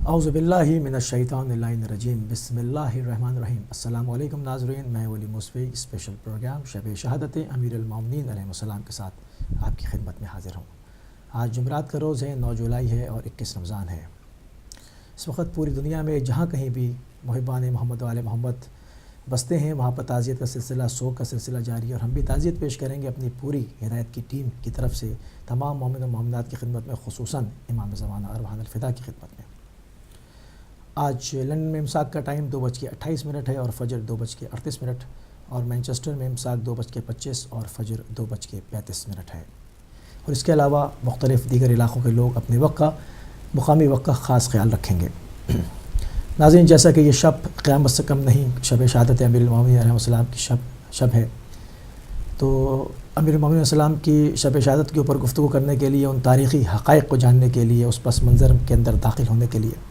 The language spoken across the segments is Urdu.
اعوذ باللہ من الشیطان اللعین الرجیم بسم اللہ الرحمن الرحیم۔ السلام علیکم ناظرین، میں ولی موسوی اسپیشل پروگرام شب شہادت امیر المومنین علیہ السلام کے ساتھ آپ کی خدمت میں حاضر ہوں۔ آج جمعرات کا روز ہے، 9 جولائی ہے اور 21 رمضان ہے۔ اس وقت پوری دنیا میں جہاں کہیں بھی محبان محمد و آل محمد بستے ہیں، وہاں پر تعزیت کا سلسلہ، سوگ کا سلسلہ جاری ہے، اور ہم بھی تعزیت پیش کریں گے اپنی پوری ہدایت کی ٹیم کی طرف سے تمام مومن و مومنات کی خدمت میں، خصوصاً امام زمانہ ارواحنا الفدا کی خدمت میں۔ آج لندن میں امساک کا ٹائم 2:28 ہے اور فجر 2:38، اور مینچسٹر میں امساک 2:25 اور فجر 2:35 ہے۔ اور اس کے علاوہ مختلف دیگر علاقوں کے لوگ اپنے وقت کا، مقامی وقت کا خاص خیال رکھیں گے۔ ناظرین، جیسا کہ یہ شب قیامت سے کم نہیں، شب شہادت امیر المومنین علیہ السلام کی شب ہے، تو امیر المومنین علیہ السلام کی شب شہادت کے اوپر گفتگو کرنے کے لیے، ان تاریخی حقائق کو جاننے کے لیے، اس پس منظر کے اندر داخل ہونے کے لیے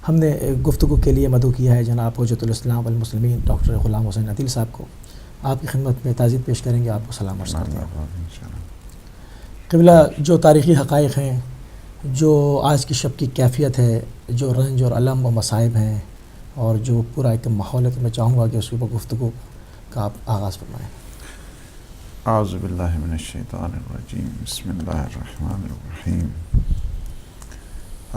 ہم نے گفتگو کے لیے مدعو کیا ہے جناب حجۃ الاسلام والمسلمین ڈاکٹر غلام حسین عدیل صاحب کو۔ آپ کی خدمت میں تعزیت پیش کریں گے، آپ کو سلام عرض کرتے ہیں۔ قبلہ، جو تاریخی حقائق ہیں، جو آج کی شب کی کیفیت ہے، جو رنج اور الم و مصائب ہیں، اور جو پورا ایک ماحول ہے، تو میں چاہوں گا کہ اس کے اوپر گفتگو کا آپ آغاز فرمائیں۔ اعوذ باللہ من الشیطان الرجیم، بسم اللہ الرحمن الرحیم،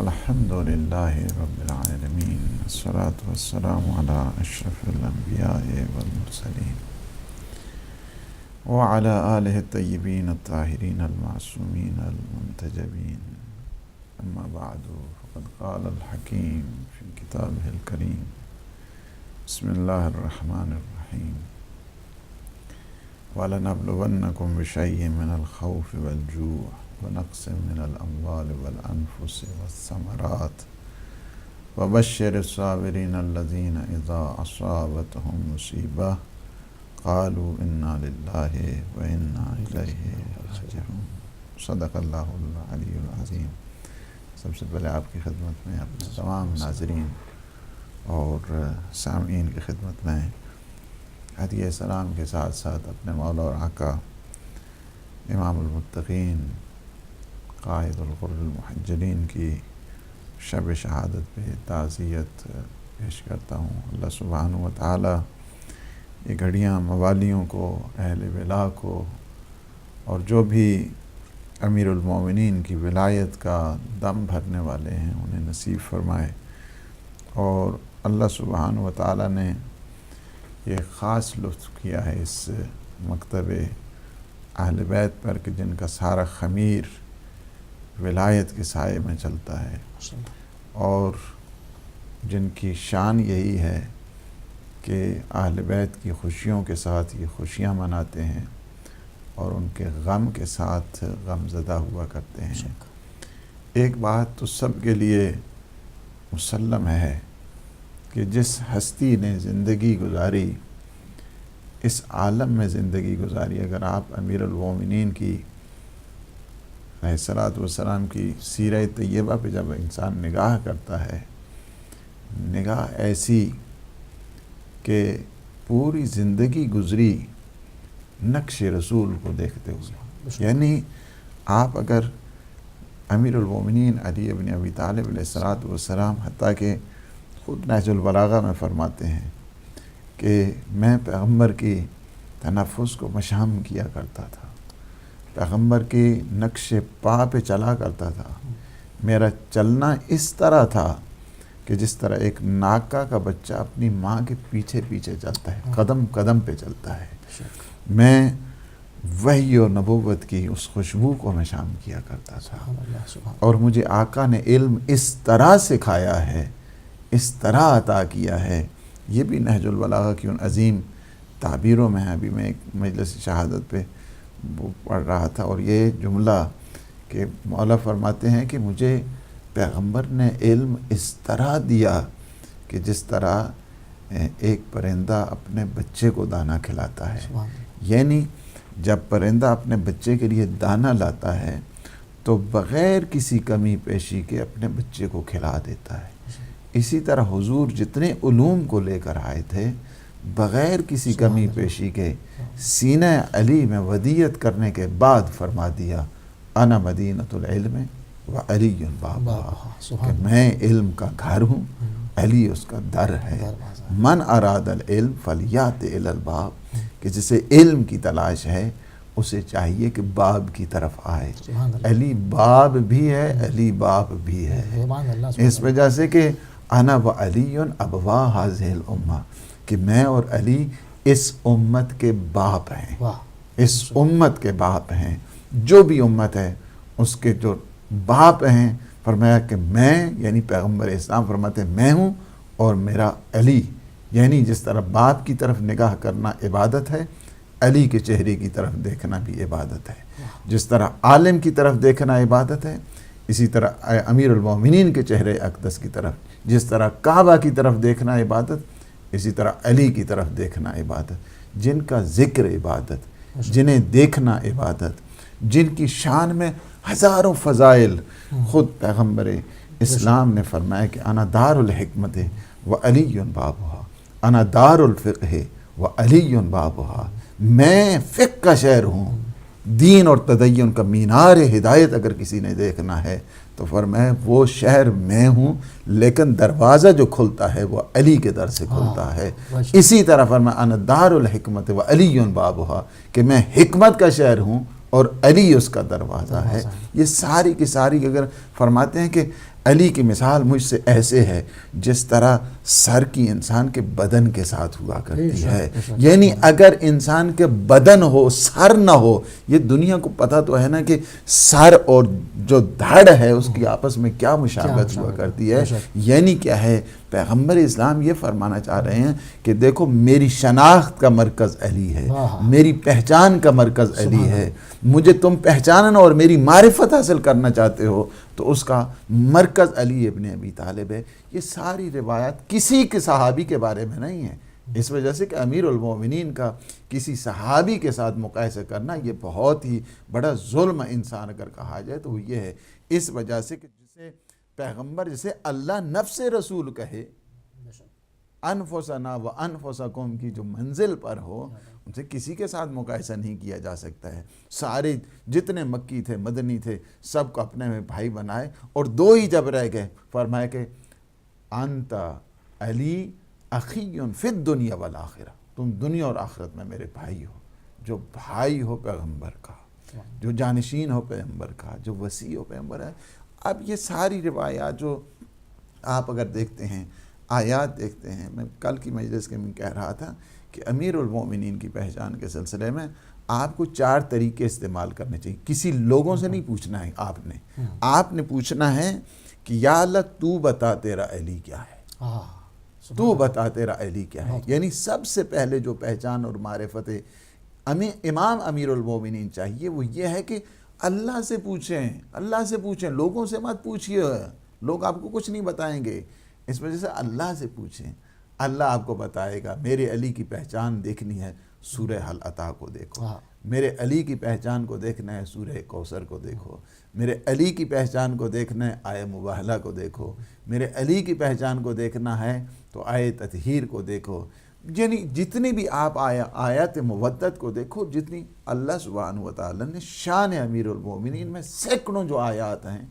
الحمد للہ رب العالمین، الصلاۃ والسلام علی اشرف الانبیاء والمرسلین وعلی آلہ الطیبین الطاہرین المعصومین المنتجبین، اما بعد فقد قال الحکیم فی کتابہ الکریم، بسم اللہ الرحمن الرحیم، وَلَنَبْلُوَنَّكُمْ بِشَيْءٍ مِّنَ الْخَوْفِ وَالْجُوعِ وَنَقْصٍ مِّنَ الْأَمْوَالِ وَالْأَنفُسِ وَالثَّمَرَاتِ وَبَشِّرِ الصَّابِرِينَ الَّذِينَ إِذَا أَصَابَتْهُم مُّصِيبَةٌ قَالُوا إِنَّا لِلَّهِ وَإِنَّا إِلَيْهِ رَاجِعُونَ۔ صدق اللہ العلی العظیم۔ سب سے پہلے آپ کی خدمت میں، اپنے تمام ناظرین اور سامعین کی خدمت میں ہدیہ سلام کے ساتھ ساتھ اپنے مولا اور آقا امام المتقین قائد الغر المحجلین کی شب شہادت پہ تعزیت پیش کرتا ہوں۔ اللہ سبحانہ و تعالی یہ گھڑیاں موالیوں کو، اہل ولا کو، اور جو بھی امیر المومنین کی ولایت کا دم بھرنے والے ہیں، انہیں نصیب فرمائے۔ اور اللہ سبحانہ و تعالی نے یہ خاص لطف کیا ہے اس مکتب اہل بیت پر کہ جن کا سارا خمیر ولایت کے سائے میں چلتا ہے، اور جن کی شان یہی ہے کہ اہل بیت کی خوشیوں کے ساتھ یہ خوشیاں مناتے ہیں، اور ان کے غم کے ساتھ غم زدہ ہوا کرتے ہیں۔ ایک بات تو سب کے لیے مسلم ہے کہ جس ہستی نے زندگی گزاری، اس عالم میں زندگی گزاری، اگر آپ امیر المومنین کی علیہ الصلوۃ والسلام کی سیرہ طیبہ پہ جب انسان نگاہ کرتا ہے، نگاہ ایسی کہ پوری زندگی گزری نقش رسول کو دیکھتے ہوئے، یعنی آپ اگر امیر المومنین علی ابن ابی طالب علیہ الصلوۃ والسلام، حتیٰ کہ خود نہج البلاغہ میں فرماتے ہیں کہ میں پیغمبر کی تنفس کو مشام کیا کرتا تھا، پیغمبر کی نقش پا پہ چلا کرتا تھا، میرا چلنا اس طرح تھا کہ جس طرح ایک ناکا کا بچہ اپنی ماں کے پیچھے پیچھے چلتا ہے، قدم قدم پہ چلتا ہے۔ میں وحی و نبوت کی اس خوشبو کو مشام کیا کرتا تھا، اور مجھے آقا نے علم اس طرح سکھایا ہے، اس طرح عطا کیا ہے۔ یہ بھی نہج البلاغہ کی ان عظیم تعبیروں میں ہے۔ ابھی میں ایک مجلس شہادت پہ وہ پڑھ رہا تھا، اور یہ جملہ کہ مولا فرماتے ہیں کہ مجھے پیغمبر نے علم اس طرح دیا کہ جس طرح ایک پرندہ اپنے بچے کو دانہ کھلاتا ہے، یعنی جب پرندہ اپنے بچے کے لیے دانہ لاتا ہے تو بغیر کسی کمی پیشی کے اپنے بچے کو کھلا دیتا ہے۔ اسی طرح حضور جتنے علوم کو لے کر آئے تھے، بغیر کسی کمی پیشی کے سینہ علی میں ودیعت کرنے کے بعد فرما دیا، انا مدینۃ العلم وعلی بابها کہ میں علم کا گھر ہوں، علی اس کا در ہے۔ من اراد العلم فلیات الی الباب، کہ جسے علم کی تلاش ہے اسے چاہیے کہ باب کی طرف آئے۔ علی باب بھی ہے، علی باب بھی ہے، اس وجہ سے کہ انا و علی ابوا ھذہ الامہ، کہ میں اور علی اس امت کے باپ ہیں، اس امت کے باپ ہیں، جو بھی امت ہے اس کے جو باپ ہیں۔ فرمایا کہ میں یعنی پیغمبر اسلام فرماتے ہیں میں ہوں اور میرا علی، یعنی جس طرح باپ کی طرف نگاہ کرنا عبادت ہے، علی کے چہرے کی طرف دیکھنا بھی عبادت ہے۔ جس طرح عالم کی طرف دیکھنا عبادت ہے، اسی طرح امیر المومنین کے چہرے اقدس کی طرف، جس طرح کعبہ کی طرف دیکھنا عبادت، اسی طرح علی کی طرف دیکھنا عبادت۔ جن کا ذکر عبادت، جنہیں دیکھنا عبادت، جن کی شان میں ہزاروں فضائل، خود پیغمبر اسلام نے فرمایا کہ انا دار الحکمت و علی بابھا، انا دار الفقہ و علی بابھا، میں فقہ کا شہر ہوں۔ دین اور تدین کا مینار ہدایت اگر کسی نے دیکھنا ہے تو فرمایا وہ شہر میں ہوں، لیکن دروازہ جو کھلتا ہے وہ علی کے در سے کھلتا ہے۔ اسی طرح فرمایا انا دار الحکمت و علی بابھا، کہ میں حکمت کا شہر ہوں اور علی اس کا دروازہ ہے۔ یہ ساری کی ساری اگر فرماتے ہیں کہ علی کی مثال مجھ سے ایسے ہے جس طرح سر کی انسان کے بدن کے ساتھ ہوا کرتی ہے، یعنی اگر انسان کے بدن ہو سر نہ ہو، یہ دنیا کو پتہ تو ہے نا کہ سر اور جو دھڑ ہے اس کی آپس میں کیا مشابہت ہوا کرتی ہے، یعنی کیا ہے پیغمبر اسلام یہ فرمانا چاہ رہے ہیں کہ دیکھو میری شناخت کا مرکز علی ہے، میری پہچان کا مرکز علی ہے، مجھے تم پہچاننا اور میری معرفت حاصل کرنا چاہتے ہو تو اس کا مرکز علی ابن ابی طالب ہے۔ یہ ساری روایات کسی کے صحابی کے بارے میں نہیں ہیں، اس وجہ سے کہ امیر المومنین کا کسی صحابی کے ساتھ مقایسہ کرنا یہ بہت ہی بڑا ظلم انسان اگر کہا جائے تو وہ یہ ہے۔ اس وجہ سے کہ جسے پیغمبر جسے اللہ نفس رسول کہے، انفسنا و انفسکم کی جو منزل پر ہو، ان سے کسی کے ساتھ مقایسہ نہیں کیا جا سکتا ہے۔ سارے جتنے مکی تھے مدنی تھے سب کو اپنے میں بھائی بنائے، اور دو ہی جب رہ گئے فرمایا کہ انت علی اخی فی الدنیا والآخرہ، تم دنیا اور آخرت میں میرے بھائی ہو۔ جو بھائی ہو پیغمبر کا، جو جانشین ہو پیغمبر کا، جو وسیع ہو پیغمبر ہے۔ اب یہ ساری روایات جو آپ اگر دیکھتے ہیں، آیات دیکھتے ہیں، میں کل کی مجلس کے میں کہہ رہا تھا کہ امیر المومنین کی پہچان کے سلسلے میں آپ کو 4 طریقے استعمال کرنے چاہیے۔ کسی لوگوں سے نہیں پوچھنا ہے، آپ نے پوچھنا ہے کہ یا اللہ تو بتا تیرا علی کیا ہے، تو بتا تیرا علی کیا ہے۔ یعنی سب سے پہلے جو پہچان اور معرفت امام امیر المومنین چاہیے وہ یہ ہے کہ اللہ سے پوچھیں، اللہ سے پوچھیں، لوگوں سے مت پوچھئے، لوگ آپ کو کچھ نہیں بتائیں گے، اس وجہ سے اللہ سے پوچھیں، اللہ آپ کو بتائے گا۔ میرے علی کی پہچان دیکھنی ہے سورہ حل عطا کو دیکھو، میرے علی کی پہچان کو دیکھنا ہے سورہ کوثر کو دیکھو، میرے علی کی پہچان کو دیکھنا ہے آیہ مباہلہ کو دیکھو، میرے علی کی پہچان کو دیکھنا ہے تو آیہ تطہیر کو دیکھو، یعنی جتنی بھی آپ آیات مودت کو دیکھو، جتنی اللہ سبحانہ وتعالی نے شان امیر المومنین میں سینکڑوں جو آیات ہیں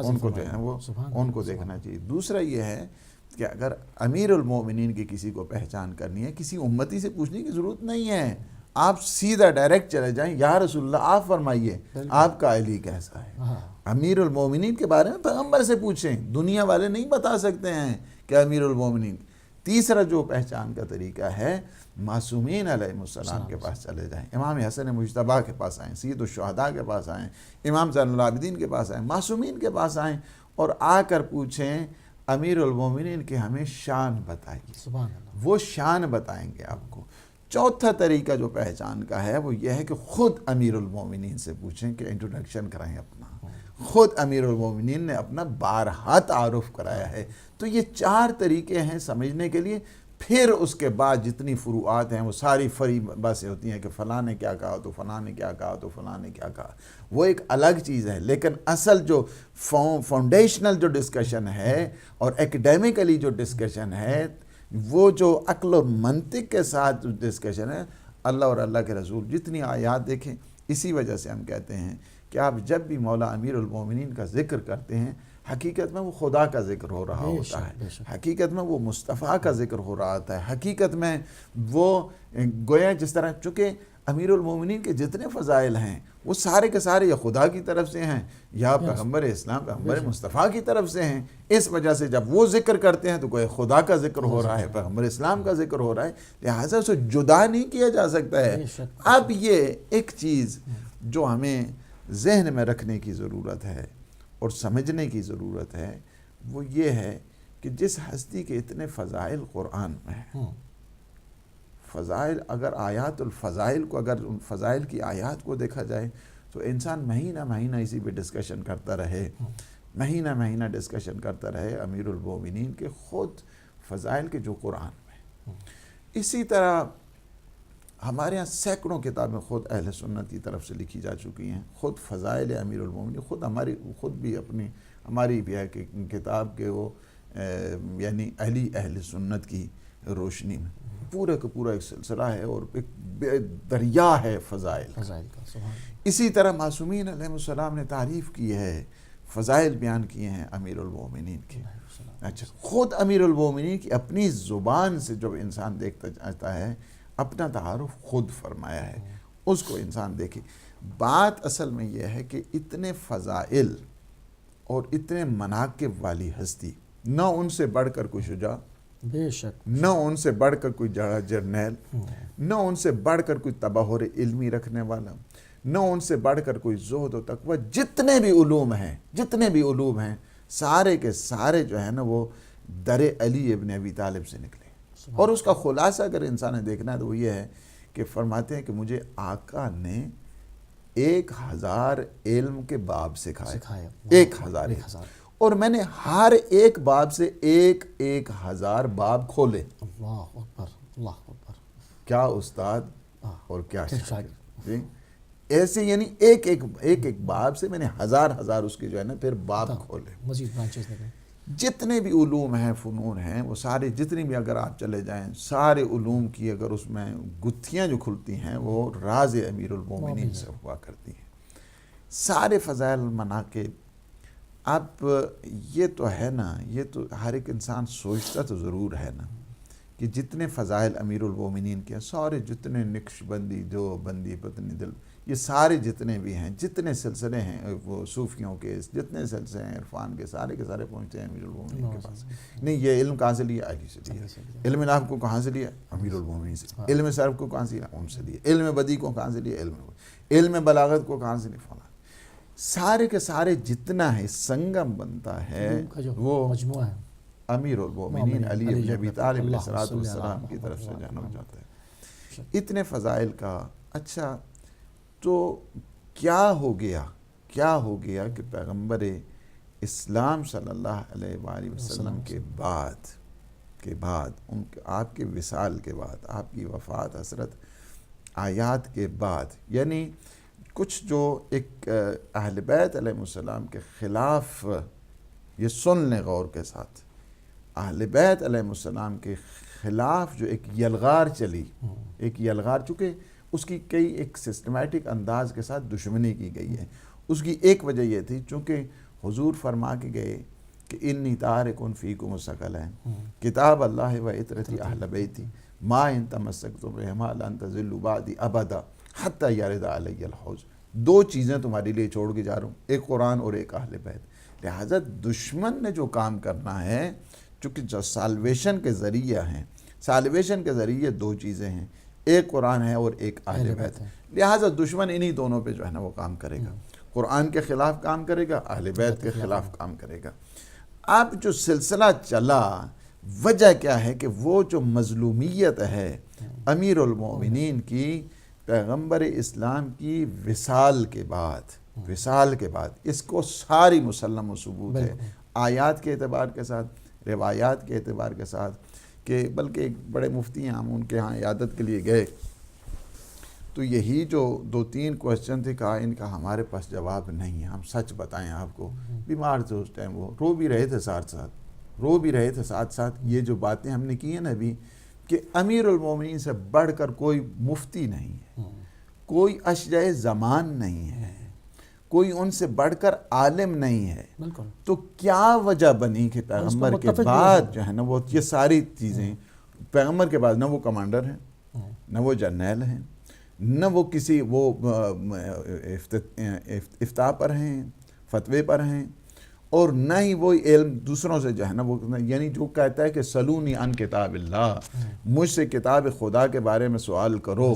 ان کو جو ہے وہ ان کو دیکھنا چاہیے۔ دوسرا یہ ہے کہ اگر امیر المومنین کی کسی کو پہچان کرنی ہے، کسی امتی سے پوچھنے کی ضرورت نہیں ہے، آپ سیدھا ڈائریکٹ چلے جائیں، یا رسول اللہ آپ فرمائیے آپ کا علی کیسا ہے۔ امیر المومنین کے بارے میں پیغمبر سے پوچھیں، دنیا والے نہیں بتا سکتے ہیں کہ امیر المومنین۔ تیسرا جو پہچان کا طریقہ ہے، معصومین علیہ السلام کے پاس چلے جائیں، امام حسن مجتبیٰ کے پاس آئیں، سید الشہداء کے پاس آئیں، امام زین العابدین کے پاس آئیں، معصومین کے پاس آئیں اور آ کر پوچھیں امیر المومنین کی ہمیں شان بتائیے، سبحان اللہ، وہ شان بتائیں گے آپ کو۔ چوتھا طریقہ جو پہچان کا ہے وہ یہ ہے کہ خود امیر المومنین سے پوچھیں کہ انٹروڈکشن کرائیں اپنا، خود امیر المومنین نے اپنا بارہا تعارف کرایا ہے۔ تو یہ 4 طریقے ہیں سمجھنے کے لیے۔ پھر اس کے بعد جتنی فروعات ہیں وہ ساری باتیں ہوتی ہیں کہ فلاں نے کیا کہا تو فلاں نے کیا کہا تو فلاں نے کیا کہا، وہ ایک الگ چیز ہے۔ لیکن اصل جو فاؤنڈیشنل جو ڈسکشن ہے اور ایکڈیمکلی جو ڈسکشن ہے، وہ جو عقل اور منطق کے ساتھ ڈسکشن ہے، اللہ اور اللہ کے رسول جتنی آیات دیکھیں، اسی وجہ سے ہم کہتے ہیں کہ آپ جب بھی مولا امیر المومنین کا ذکر کرتے ہیں حقیقت میں وہ خدا کا ذکر ہو رہا ہوتا ہے، حقیقت میں وہ مصطفیٰ کا ذکر ہو رہا ہوتا ہے، حقیقت میں وہ گویا جس طرح چونکہ امیر المومنین کے جتنے فضائل ہیں وہ سارے کے سارے یا خدا کی طرف سے ہیں یا پیغمبر اسلام پیغمبر مصطفیٰ کی طرف سے ہیں. اس وجہ سے جب وہ ذکر کرتے ہیں تو کوئی خدا کا ذکر ہو رہا ہے، پیغمبر اسلام کا ذکر ہو رہا ہے، لہٰذا اسے جدا نہیں کیا جا سکتا ہے. اب یہ ایک چیز جو ہمیں ذہن میں رکھنے کی ضرورت ہے اور سمجھنے کی ضرورت ہے وہ یہ ہے کہ جس ہستی کے اتنے فضائل قرآن میں ہیں، فضائل اگر آیات الفضائل کو اگر ان فضائل کی آیات کو دیکھا جائے تو انسان مہینہ مہینہ اسی پہ ڈسکشن کرتا رہے، مہینہ مہینہ ڈسکشن کرتا رہے امیر المومنین کے خود فضائل کے جو قرآن میں. اسی طرح ہمارے ہاں سینکڑوں کتابیں خود اہل سنت کی طرف سے لکھی جا چکی ہیں، خود فضائل امیر المومنین خود بھی اپنی ہماری بھی ہے کہ کتاب کے وہ یعنی اہل سنت کی روشنی میں پورا کا پورا ایک سلسلہ ہے اور ایک دریا ہے فضائل کا. اسی طرح معصومین علیہ السلام نے تعریف کی ہے، فضائل بیان کیے ہیں امیر المومنین کے. اچھا، خود امیر المومنین کی اپنی زبان سے جب انسان دیکھتا جاتا ہے اپنا تعارف خود فرمایا ہے، اس کو انسان دیکھے. بات اصل میں یہ ہے کہ اتنے فضائل اور اتنے مناقب والی ہستی، نہ ان سے بڑھ کر کوئی شجاع، بے شک، نہ ان سے بڑھ کر کوئی جرنیل، نہ ان سے بڑھ کر کوئی تبحر علمی رکھنے والا، نہ ان سے بڑھ کر کوئی زہد و تقوی. جتنے بھی علوم ہیں سارے کے سارے جو ہے نا وہ در علی ابن ابی طالب سے نکلے. اور اس کا خلاصہ اگر انسان نے دیکھنا ہے تو وہ یہ ہے کہ فرماتے ہیں کہ مجھے آقا نے 1000 علم کے باب سکھائے، 1000 اور میں نے ہر ایک باب سے 1000 باب کھولے. اللہ اکبر، اللہ اکبر. کیا استاد اور کیا شاگرد. ایسے یعنی ایک باب سے میں نے ہزار اس کے جو ہے نا پھر باب کھولے. مزید برانچز نکلے. جتنے بھی علوم ہیں، فنون ہیں، وہ سارے جتنی بھی اگر آپ چلے جائیں سارے علوم کی اگر اس میں گتھیاں جو کھلتی ہیں وہ راز امیر المومنین سے ہوا کرتی ہیں. سارے فضائل مناقب. اب یہ تو ہے نا، یہ تو ہر ایک انسان سوچتا تو ضرور ہے نا کہ جتنے فضائل امیر المومنین کے سارے جتنے نقش بندی، جو بندی، پتنی دل، یہ سارے جتنے بھی ہیں، جتنے سلسلے ہیں وہ صوفیوں کے، جتنے سلسلے ہیں عرفان کے سارے پہنچتے ہیں امیر المومنین کے پاس. نہیں، یہ علم کہاں سے لیا؟ علی سے لیا. علم نحو کو کہاں سے لیا؟ امیر المومنین سے. علم صرف کو کہاں سے لیا؟ ان سے لیا. علم بدیع کو کہاں سے لیا؟ علم بلاغت کو کہاں سے لیا؟ سارے کے سارے جتنا ہے سنگم بنتا ہے وہ مجموعہ ہے امیر المومنین علی بن ابی طالب علیہ السلام کی طرف سے جانا جاتا ہے. اتنے فضائل کا. اچھا، تو کیا ہو گیا کہ پیغمبر اسلام صلی اللہ علیہ وآلہ وسلم کے بعد ان کے آپ کے وصال کے بعد، آپ کی وفات حسرت آیات کے بعد، یعنی کچھ جو ایک اہل بیت علیہ السلام کے خلاف، یہ سن لیں غور کے ساتھ، اہل بیت علیہ السلام کے خلاف جو ایک یلغار چلی، ایک یلغار، چونکہ اس کی کئی ایک سسٹمیٹک انداز کے ساتھ دشمنی کی گئی ہے. اس کی ایک وجہ یہ تھی چونکہ حضور فرما کے گئے کہ انی تارکن فیکم الثقلین کتاب اللہ و عطرتی اہل بیتی ما ان تمسکتم بہما لن تضلوا بعدی ابدا حتی یرد علی الحوض. 2 چیزیں تمہارے لیے چھوڑ کے جا رہا ہوں، ایک قرآن اور ایک اہل بیت. لہذا دشمن نے جو کام کرنا ہے، چونکہ جو سالویشن کے ذریعہ ہیں، سالویشن کے ذریعے 2 چیزیں ہیں، ایک قرآن ہے اور ایک اہل بیت. لہٰذا دشمن انہی دونوں پہ جو ہے نا وہ کام کرے گا، قرآن کے خلاف کام کرے گا، اہل بیت کے خلاف کام کرے گا. اب جو سلسلہ چلا، وجہ کیا ہے کہ وہ جو مظلومیت ہے امیر المومنین کی پیغمبر اسلام کی وصال کے بعد اس کو ساری مسلم و ثبوت ہے، آیات کے اعتبار کے ساتھ، روایات کے اعتبار کے ساتھ. کہ بلکہ ایک بڑے مفتی ہیں، ہم ان کے ہاں عیادت کے لیے گئے تو یہی جو 2-3 کوسچن تھے، کہا ان کا ہمارے پاس جواب نہیں ہے، ہم سچ بتائیں آپ کو. بیمار تھے اس ٹائم، وہ رو بھی رہے تھے ساتھ. یہ جو باتیں ہم نے کی ہیں نا ابھی کہ امیر المومنین سے بڑھ کر کوئی مفتی نہیں ہے، کوئی اشجع زمان نہیں ہے، کوئی ان سے بڑھ کر عالم نہیں ہے، بالکل، تو کیا وجہ بنی کہ پیغمبر کے بعد جو ہے نا وہ یہ ساری چیزیں، پیغمبر کے بعد نہ وہ کمانڈر ہیں، نہ وہ جرنیل ہیں، نہ وہ کسی وہ افتاء پر ہیں، فتوے پر ہیں، اور نہ ہی وہ علم دوسروں سے جو ہے نا وہ، یعنی جو کہتا ہے کہ سلونی عن کتاب اللہ، مجھ سے کتاب خدا کے بارے میں سوال کرو،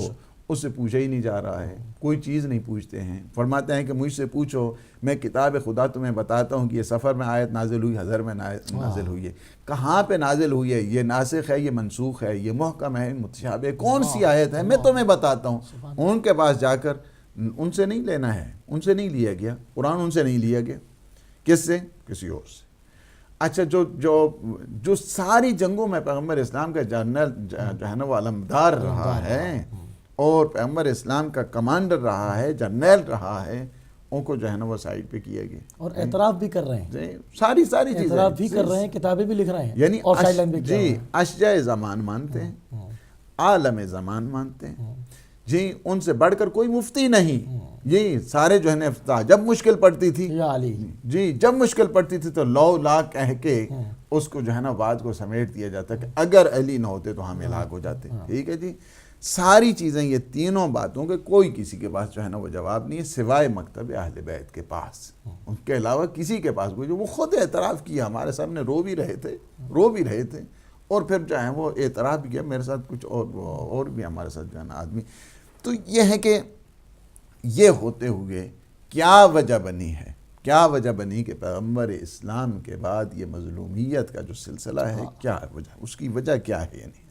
اس سے پوچھا ہی نہیں جا رہا ہے، کوئی چیز نہیں پوچھتے ہیں۔ فرماتے ہیں کہ مجھ سے پوچھو، میں کتاب خدا تمہیں بتاتا ہوں کہ یہ سفر میں آیت نازل ہوئی، حضر میں نازل ہوئی ہے، کہاں پہ نازل ہوئی ہے، یہ ناسخ ہے، یہ منسوخ ہے، یہ محکم ہے، متشابہ، کون سی آیت ہے، میں تمہیں بتاتا ہوں۔ ان کے پاس جا کر ان سے نہیں لینا ہے، ان سے نہیں لیا گیا قرآن، ان سے نہیں لیا گیا، کس سے؟ کسی اور سے۔ اچھا، جو ساری جنگوں میں پیغمبر اسلام کا جنرل جو ہے نا وہ علمدار رہا ہے اور پیغمبر اسلام کا کمانڈر رہا ہے، جرنیل رہا ہے، ان کو جو ہے نا وہ سائیڈ پہ کیا گیا، اور اعتراف بھی کر رہے ہیں، ساری چیزیں اعتراف بھی کر رہے ہیں، کتابیں بھی لکھ رہے ہیں، یعنی اور سائیڈ لائن بھی کیا جی اشجع زمان مانتے ہیں، عالم زمان مانتے ہیں، جی ان سے بڑھ کر کوئی مفتی نہیں، جی سارے جو ہے نا افتاء، جب مشکل پڑتی تھی، یا علی، جی جب مشکل پڑتی تھی تو لو لا کہہ کے اس کو جو ہے نا بات کو سمیٹ دیا جاتا کہ اگر علی نہ ہوتے تو ہم ہلاک ہو جاتے، ٹھیک ہے جی۔ ساری چیزیں یہ تینوں باتوں کے کوئی کسی کے پاس جو ہے نا وہ جواب نہیں ہے سوائے مکتب اہل بیت کے پاس، ان کے علاوہ کسی کے پاس کوئی، جو وہ خود اعتراف کیا، ہمارے سامنے رو بھی رہے تھے اور پھر جو ہے وہ اعتراف بھی کیا، میرے ساتھ کچھ اور بھی ہمارے ساتھ جو ہے نا آدمی۔ تو یہ ہے کہ یہ ہوتے ہوئے کیا وجہ بنی کہ پیغمبر اسلام کے بعد یہ مظلومیت کا جو سلسلہ ہے، کیا وجہ، اس کی وجہ کیا ہے؟ یعنی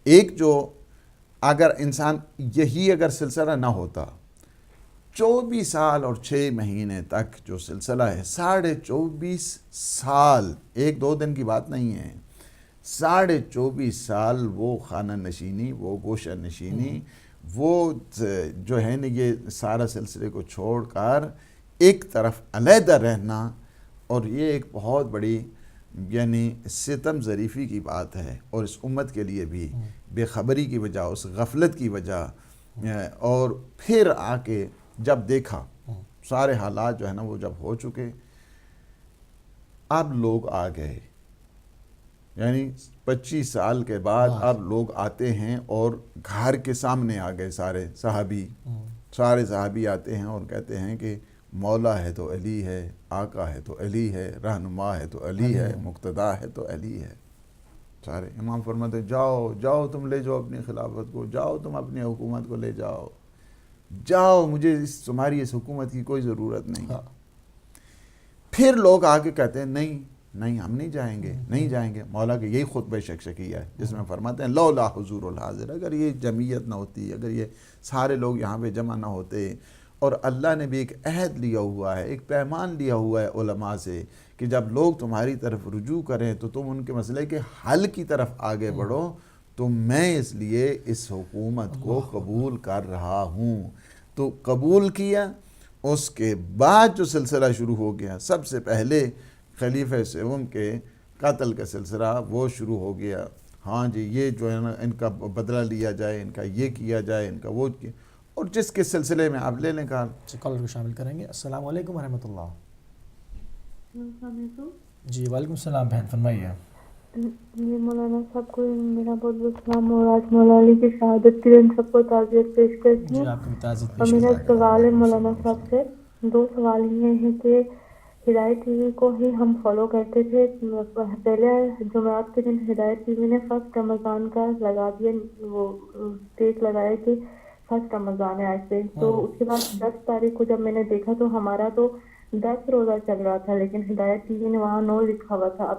ایک جو اگر انسان یہی اگر سلسلہ نہ ہوتا، 24 سال اور 6 مہینے تک جو سلسلہ ہے، 24.5 سال، ایک دو دن کی بات نہیں ہے، 24.5 سال وہ خانہ نشینی، وہ گوشہ نشینی، وہ جو ہے نا یہ سارا سلسلے کو چھوڑ کر ایک طرف علیحدہ رہنا، اور یہ ایک بہت بڑی یعنی ستم ظریفی کی بات ہے، اور اس امت کے لیے بھی بے خبری کی وجہ، اس غفلت کی وجہ، اور پھر آ کے جب دیکھا سارے حالات جو ہے نا وہ جب ہو چکے، اب لوگ آ گئے، یعنی 25 سال کے بعد اب لوگ آتے ہیں اور گھر کے سامنے آ گئے سارے صحابی آتے ہیں اور کہتے ہیں کہ مولا ہے تو علی ہے، آقا ہے تو علی ہے، رہنما ہے تو علی ہے، مقتدا ہے تو علی ہے۔ سارے امام فرماتے جاؤ تم لے جاؤ اپنی خلافت کو، جاؤ تم اپنی حکومت کو لے جاؤ، مجھے تمہاری اس حکومت کی کوئی ضرورت نہیں۔ پھر لوگ آ کے کہتے ہیں نہیں ہم نہیں جائیں گے۔ مولا کے یہی خطبہ شکشکیہ ہے جس میں فرماتے ہیں لولا حضور الحاضر، اگر یہ جمعیت نہ ہوتی، اگر یہ سارے لوگ یہاں پہ جمع نہ ہوتے، اور اللہ نے بھی ایک عہد لیا ہوا ہے، ایک پیمان لیا ہوا ہے علماء سے کہ جب لوگ تمہاری طرف رجوع کریں تو تم ان کے مسئلے کے حل کی طرف آگے بڑھو، تو میں اس لیے اس حکومت کو قبول کر رہا ہوں۔ تو قبول کیا، اس کے بعد جو سلسلہ شروع ہو گیا، سب سے پہلے خلیفہ سوم کے قتل کا سلسلہ وہ شروع ہو گیا۔ ہاں جی، یہ جو ہے نا ان کا بدلہ لیا جائے، ان کا یہ کیا جائے، ان کا وہ کیا، اور جس کے سلسلے میں آپ لے لیں کال کالر کو شامل کریں گے۔ السلام علیکم ورحمۃ اللہ۔ جی وعلیکم السلام بہن، فرمائیے۔ جی مولانا صاحب کو میرا بہت بہت سلام، اور آج مولا علی کی شہادت کے دن سب کو تعزیت پیش کرتی ہوں۔ جی آپ کی تعزیت اور پیش میرا کرتا ہے۔ سوال ہے مولانا صاحب سے، 2 سوال یہ ہیں کہ ہدایت ٹی وی کو ہی ہم فالو کرتے تھے، پہلے جمعرات کے دن ہدایت ٹی وی نے فرسٹ رمضان کا لگا دیا، وہ ڈیٹ لگایا کہ فرسٹ رمضان ہے آج سے، تو اس کے بعد 10 تاریخ کو جب میں نے دیکھا تو ہمارا تو 10 روزہ چل رہا تھا، لیکن ہدایت ٹی وی نے وہاں 9 لکھا ہوا تھا۔ اب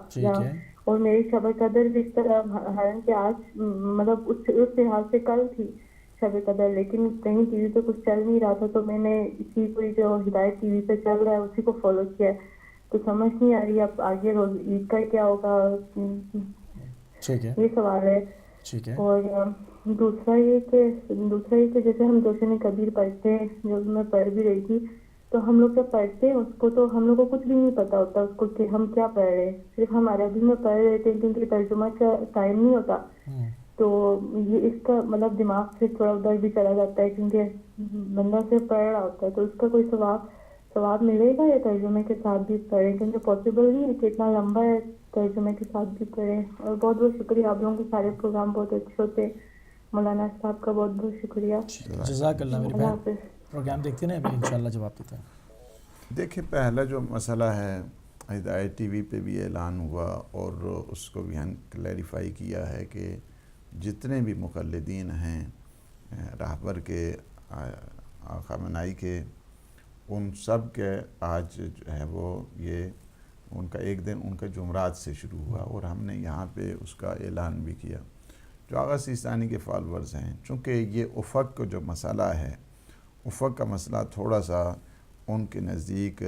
اور میری شب قدر بھی اس طرح، حالانکہ آج مطلب اس لحاظ سے کل تھی شب قدر، لیکن کہیں ٹی وی پہ کچھ چل نہیں رہا تھا، تو میں نے اسی کوئی جو ہدایت ٹی وی پہ چل رہا ہے اسی کو فالو کیا ہے، تو سمجھ نہیں آ رہی اب آگے روز عید کا کیا ہوگا۔ یہ سوال ہے۔ اور دوسرا یہ کہ جیسے ہم جوشن کبیر پڑھتے ہیں، جو میں پڑھ بھی رہی تھی، تو ہم لوگ جب پڑھتے ہیں اس کو تو ہم لوگ کو کچھ بھی نہیں پتا ہوتا اس کو کہ ہم کیا پڑھ رہے ہیں، صرف ہم عربی میں پڑھ رہے تھے کیونکہ ترجمہ کا ٹائم نہیں ہوتا، تو یہ اس کا مطلب دماغ سے تھوڑا ادھر بھی چلا جاتا ہے کیونکہ بندہ سے پڑھ رہا ہوتا ہے، تو اس کا کوئی ثواب ثواب ملے گا یا ترجمے کے ساتھ بھی پڑھیں؟ کیونکہ پاسبل نہیں ہے کہ اتنا لمبا ہے ترجمے کے ساتھ بھی پڑھیں. اور بہت بہت شکریہ، آپ لوگوں کے سارے پروگرام بہت اچھے ہوتے. مولانا صاحب کا بہت بہت شکریہ. جزاک اللہ میری اللہ بہن. حافظ. پروگرام دیکھتے ہیں ابھی انشاءاللہ جواب دیتے ہیں. دیکھیں، پہلا جو مسئلہ ہے ہدایت ٹی وی پہ بھی اعلان ہوا اور اس کو بھی ہم کلیریفائی کیا ہے کہ جتنے بھی مقلدین ہیں راہبر کے، خامنائی کے، ان سب کے آج جو ہے وہ یہ ان کا ایک دن ان کا جمعرات سے شروع ہوا، اور ہم نے یہاں پہ اس کا اعلان بھی کیا. جو آغا سیستانی کے فالورز ہیں، چونکہ یہ افق جو مسئلہ ہے، افق کا مسئلہ تھوڑا سا ان کے نزدیک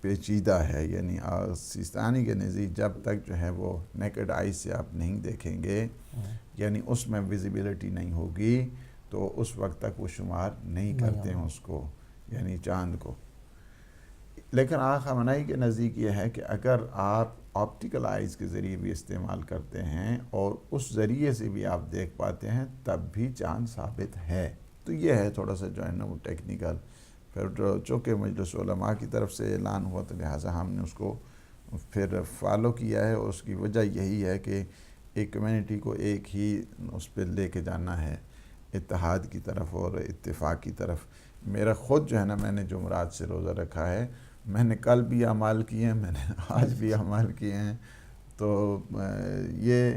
پیچیدہ ہے. یعنی آغا سیستانی کے نزدیک جب تک جو ہے وہ نیکڈ آئی سے آپ نہیں دیکھیں گے، یعنی اس میں ویزیبلٹی نہیں ہوگی، تو اس وقت تک وہ شمار نہیں کرتے ہیں اس کو، یعنی چاند کو. لیکن آقا خامنائی کے نزدیک یہ ہے کہ اگر آپ آپٹیکل آئیز کے ذریعے بھی استعمال کرتے ہیں اور اس ذریعے سے بھی آپ دیکھ پاتے ہیں، تب بھی چاند ثابت ہے. تو یہ ہے تھوڑا سا جو ہے نا وہ ٹیکنیکل. پھر چونکہ مجلس علماء کی طرف سے اعلان ہوا تو لہٰذا ہم نے اس کو پھر فالو کیا ہے، اور اس کی وجہ یہی ہے کہ ایک کمیونٹی کو ایک ہی اس پہ لے کے جانا ہے، اتحاد کی طرف اور اتفاق کی طرف. میرا خود جو ہے نا، میں نے جمعرات سے روزہ رکھا ہے، میں نے کل بھی اعمال کیے ہیں، میں نے آج بھی اعمال کیے ہیں. تو یہ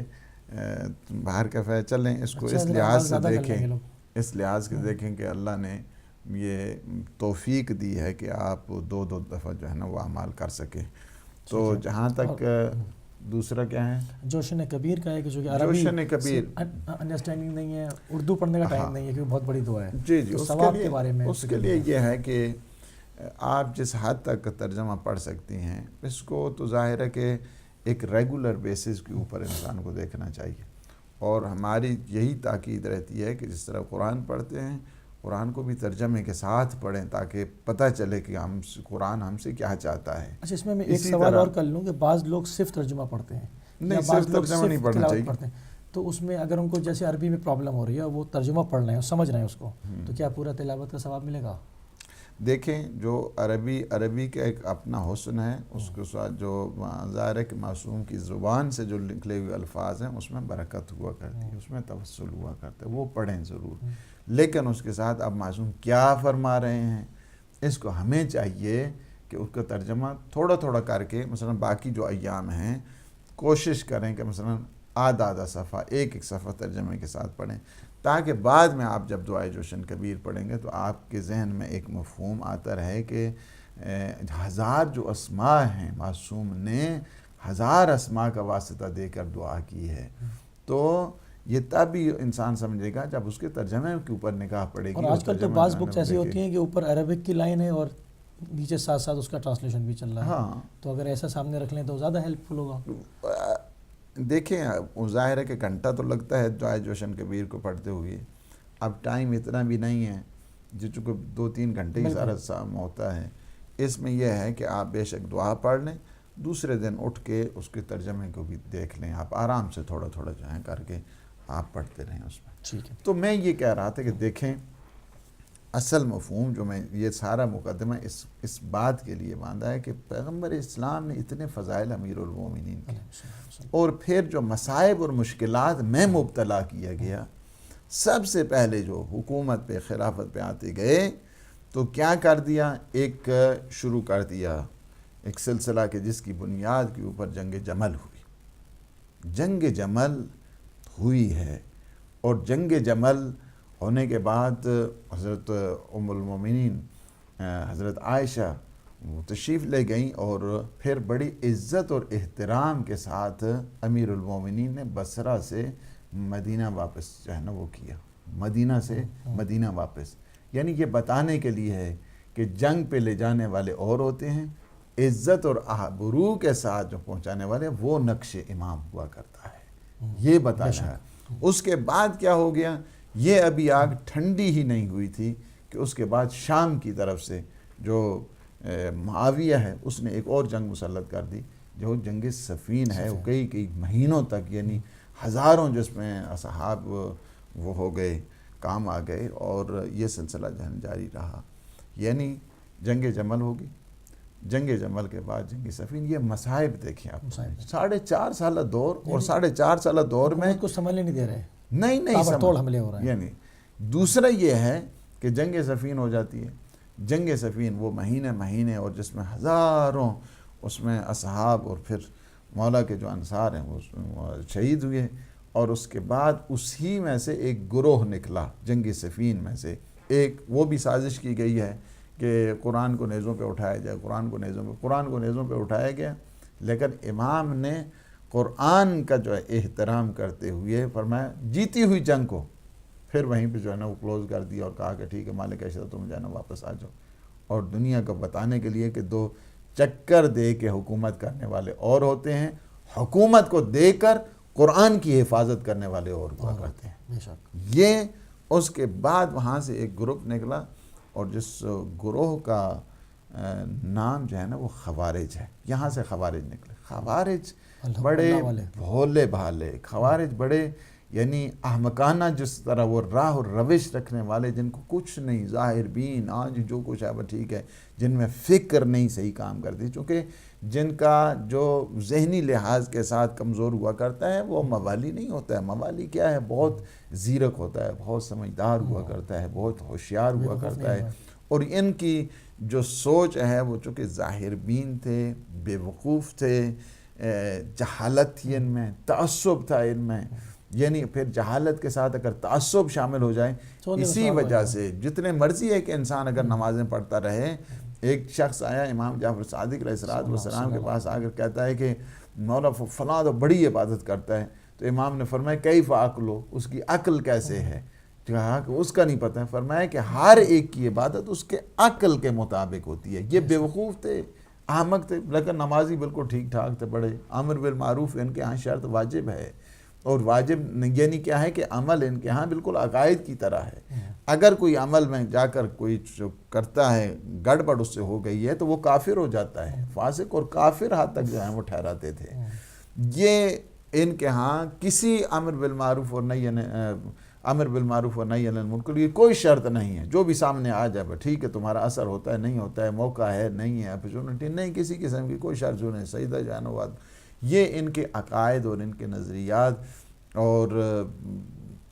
باہر کا فیض چلیں، اس کو اس لحاظ سے دیکھیں، اس لحاظ سے دیکھیں کہ اللہ نے یہ توفیق دی ہے کہ آپ دو دفعہ جو ہے نا وہ اعمال کر سکیں. تو جہاں تک دوسرا کیا ہے، جوشن کبیر کا ہے کہ جو کہ عربی جوشن کبیر انڈرسٹینڈنگ نہیں ہے، اردو پڑھنے کا ٹائم نہیں ہے، کیونکہ بہت بڑی دعا ہے. جی تو ثواب کے بارے میں اس کے لیے یہ ہے کہ آپ جس حد تک ترجمہ پڑھ سکتی ہیں، اس کو تو ظاہر ہے کہ ایک ریگولر بیسس کے اوپر انسان کو دیکھنا چاہیے. اور ہماری یہی تاکید رہتی ہے کہ جس طرح قرآن پڑھتے ہیں، قرآن کو بھی ترجمے کے ساتھ پڑھیں تاکہ پتہ چلے کہ قرآن ہم سے کیا چاہتا ہے. اچھا، اس میں ایک سوال اور کر لوں کہ بعض لوگ صرف ترجمہ پڑھتے ہیں، نہیں، صرف ترجمہ نہیں پڑھنا چاہیے. تو اس میں اگر ان کو جیسے عربی میں پرابلم ہو رہی ہے، وہ ترجمہ پڑھ رہے ہیں، سمجھ رہے ہیں اس کو، تو کیا پورا تلاوت کا ثواب ملے گا؟ دیکھیں، جو عربی کا ایک اپنا حسن ہے، اس کے ساتھ جو ظاہر ہے کہ معصوم کی زبان سے جو نکلے ہوئے الفاظ ہیں، اس میں برکت ہوا کرتی ہے، اس میں توسل ہوا کرتا ہے، وہ پڑھیں ضرور. لیکن اس کے ساتھ اب معصوم کیا فرما رہے ہیں، اس کو ہمیں چاہیے کہ اس کا ترجمہ تھوڑا تھوڑا کر کے، مثلا باقی جو ایام ہیں کوشش کریں کہ مثلا آدھا صفحہ، ایک صفحہ ترجمے کے ساتھ پڑھیں، تاکہ بعد میں آپ جب دعائے جوشن کبیر پڑھیں گے تو آپ کے ذہن میں ایک مفہوم آتا رہے کہ 1000 جو اسماء ہیں، معصوم نے 1000 اسماء کا واسطہ دے کر دعا کی ہے. تو یہ تب بھی انسان سمجھے گا جب اس کے ترجمے کے اوپر نگاہ پڑے گی. اور آج کل تو بعض بکس ایسی ہوتی ہیں کہ اوپر عربک کی لائن ہے اور نیچے ساتھ ساتھ اس کا ٹرانسلیشن بھی چل رہا ہے. ہاں، تو اگر ایسا سامنے رکھ لیں تو زیادہ ہیلپ فل ہوگا. دیکھیں، ظاہر ہے کہ گھنٹہ تو لگتا ہے دعائے جوشن کبیر کو پڑھتے ہوئے. اب ٹائم اتنا بھی نہیں ہے، جو چونکہ 2-3 گھنٹے ہی سارا سام ہوتا ہے. اس میں یہ ہے کہ آپ بے شک دعا پڑھ لیں، دوسرے دن اٹھ کے اس کے ترجمے کو بھی دیکھ لیں. آپ آرام سے تھوڑا تھوڑا جو ہے کر کے آپ پڑھتے رہیں اس میں. ٹھیک ہے. تو میں یہ کہہ رہا تھا کہ دیکھیں، اصل مفہوم جو میں یہ سارا مقدمہ اس بات کے لیے باندھا ہے کہ پیغمبر اسلام نے اتنے فضائل امیر المومنین کے، اور پھر جو مصائب اور مشکلات میں مبتلا کیا گیا، سب سے پہلے جو حکومت پہ، خلافت پہ آتے گئے تو کیا کر دیا، ایک شروع کر دیا ایک سلسلہ کہ جس کی بنیاد کے اوپر جنگ جمل ہوئی. جنگ جمل ہوئی ہے، اور جنگ جمل ہونے کے بعد حضرت ام المومنین حضرت عائشہ وہ تشریف لے گئیں، اور پھر بڑی عزت اور احترام کے ساتھ امیر المومنین نے بصرہ سے مدینہ واپس جو ہے نا وہ کیا، مدینہ سے مدینہ واپس. یعنی یہ بتانے کے لیے ہے کہ جنگ پہ لے جانے والے اور ہوتے ہیں، عزت اور آبرو کے ساتھ جو پہنچانے والے وہ نقش امام ہوا کرتا ہے، یہ بتانا ہے. اس کے بعد کیا ہو گیا، یہ ابھی آگ ٹھنڈی ہی نہیں ہوئی تھی کہ اس کے بعد شام کی طرف سے جو معاویہ ہے اس نے ایک اور جنگ مسلط کر دی، جو جنگ صفین ہے. وہ کئی مہینوں تک، یعنی ہزاروں جس میں اصحاب وہ ہو گئے، کام آ گئے، اور یہ سلسلہ جاری رہا. یعنی جنگ جمل ہوگی، جنگ جمل کے بعد جنگ صفین، یہ مصائب دیکھیں آپ، مصائب۔ 4.5 سالہ دور، اور 4.5 سالہ دور میں کچھ سنبھلنے نہیں دے رہے، نہیں تابڑتوڑ حملے ہو رہے ہیں۔ یعنی دوسرا یہ ہے کہ جنگ صفین ہو جاتی ہے، جنگ صفین وہ مہینے اور جس میں ہزاروں اس میں اصحاب اور پھر مولا کے جو انصار ہیں وہ شہید ہوئے، اور اس کے بعد اسی میں سے ایک گروہ نکلا جنگ صفین میں سے ایک، وہ بھی سازش کی گئی ہے کہ قرآن کو نیزوں پہ اٹھایا جائے، قرآن کو نیزوں پہ اٹھایا گیا، لیکن امام نے قرآن کا جو ہے احترام کرتے ہوئے فرمایا جیتی ہوئی جنگ کو پھر وہیں پہ جو ہے نا وہ کلوز کر دیا اور کہا کہ ٹھیک ہے مالک اشرف تم جو ہے نا واپس آ جاؤ، اور دنیا کو بتانے کے لیے کہ 2 چکر دے کے حکومت کرنے والے اور ہوتے ہیں، حکومت کو دے کر قرآن کی حفاظت کرنے والے اور ہوا کرتے ہیں۔ بے شک۔ یہ اس کے بعد وہاں سے ایک گروپ نکلا، اور جس گروہ کا نام جو ہے نا وہ خوارج ہے، یہاں سے خوارج نکلے۔ خوارج بڑے بھولے بھالے، خوارج بڑے یعنی احمقانہ جس طرح وہ راہ اور روش رکھنے والے، جن کو کچھ نہیں، ظاہر بین آج جو کچھ ہے وہ ٹھیک ہے، جن میں فکر نہیں صحیح کام کرتی، چونکہ جن کا جو ذہنی لحاظ کے ساتھ کمزور ہوا کرتا ہے وہ موالی نہیں ہوتا ہے، موالی کیا ہے، بہت زیرک ہوتا ہے، بہت سمجھدار ہوا کرتا ہے، بہت ہوشیار ہوا کرتا ہے، اور ان کی جو سوچ ہے وہ چونکہ ظاہر بین تھے، بے وقوف تھے، جہالت تھی ان میں، تعصب تھا ان میں، یعنی پھر جہالت کے ساتھ اگر تعصب شامل ہو جائے، اسی وجہ سے جتنے مرضی ہے کہ انسان اگر نمازیں پڑھتا رہے، ایک شخص آیا امام جعفر صادق علیہ السلام کے پاس آ کر کہتا ہے کہ مولا فلاں تو بڑی عبادت کرتا ہے، تو امام نے فرمایا کیف عقلو، اس کی عقل کیسے ہے؟ کہا کہ اس کا نہیں پتہ ہے، فرمایا کہ ہر ایک کی عبادت اس کے عقل کے مطابق ہوتی ہے۔ یہ بے وقوف تھے، احمق تھے، لیکن نمازی بالکل ٹھیک ٹھاک تھے، بڑے امر بالمعروف ان کے ہاں شرط واجب ہے، اور واجب یعنی کیا ہے کہ عمل ان کے ہاں بالکل عقائد کی طرح ہے، اگر کوئی عمل میں جا کر کوئی جو کرتا ہے گڑبڑ اس سے ہو گئی ہے تو وہ کافر ہو جاتا ہے، فاسق اور کافر حد تک جو ہے وہ ٹھہراتے تھے۔ یہ ان کے ہاں کسی امر بالمعروف اور نہی عن المنکر کی کوئی شرط نہیں ہے، جو بھی سامنے آ جائے ٹھیک ہے، تمہارا اثر ہوتا ہے نہیں ہوتا ہے، موقع ہے نہیں ہے، اپرچونٹی نہیں، کسی قسم کی کوئی شرط جو نہیں، سیدہ جانوات۔ یہ ان کے عقائد اور ان کے نظریات، اور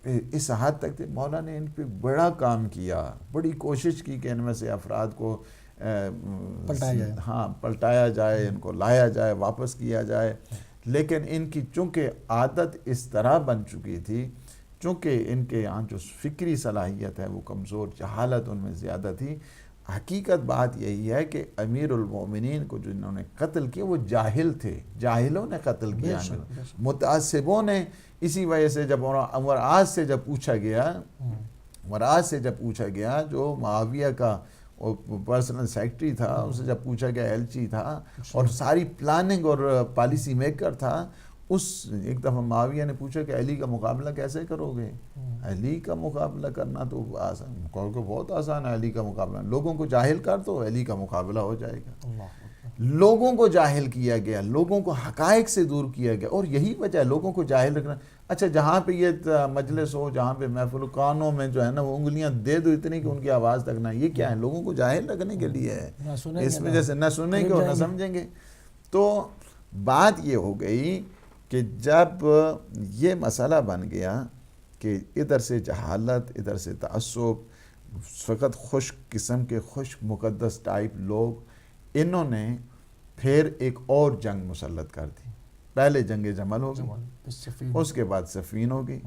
اس حد تک تھے مولا نے ان پہ بڑا کام کیا، بڑی کوشش کی کہ ان میں سے افراد کو پلٹایا جائے، ان کو لایا جائے، واپس کیا جائے، لیکن ان کی چونکہ عادت اس طرح بن چکی تھی، چونکہ ان کے یہاں جو فکری صلاحیت ہے وہ کمزور، جہالت ان میں زیادہ تھی۔ حقیقت بات یہی ہے کہ امیر المومنین کو جنہوں نے قتل کیا وہ جاہل تھے، جاہلوں نے قتل کیا، متعصبوں نے، اسی وجہ سے جب معاذ سے جب پوچھا گیا جو معاویہ کا پرسنل سیکرٹری تھا، اسے جب پوچھا گیا، ایلچی تھا اور ساری پلاننگ اور پالیسی میکر تھا، ایک دفعہ معاویہ نے پوچھا کہ علی کا مقابلہ کیسے کرو گے؟ علی کا مقابلہ کرنا تو آسان، بہت آسان ہے علی کا مقابلہ، لوگوں کو جاہل کر تو علی کا مقابلہ ہو جائے گا۔ لوگوں کو جاہل کیا گیا، لوگوں کو حقائق سے دور کیا گیا، اور یہی وجہ ہے لوگوں کو جاہل رکھنا۔ اچھا جہاں پہ یہ مجلس ہو، جہاں پہ محفل، کانوں میں جو ہے نا وہ انگلیاں دے دو اتنی کہ ان کی آواز تک نہ، یہ کیا ہے؟ لوگوں کو جاہل رکھنے کے لیے ہے، اس وجہ سے نہ سنیں گے اور نہ سمجھیں گے۔ تو بات یہ ہو گئی کہ جب یہ مسئلہ بن گیا کہ ادھر سے جہالت، ادھر سے تعصب، فقط خشک قسم کے خشک مقدس ٹائپ لوگ، انہوں نے پھر ایک اور جنگ مسلط کر دی۔ پہلے جنگ جمل ہو گئی، اس کے بعد صفین ہو گئی،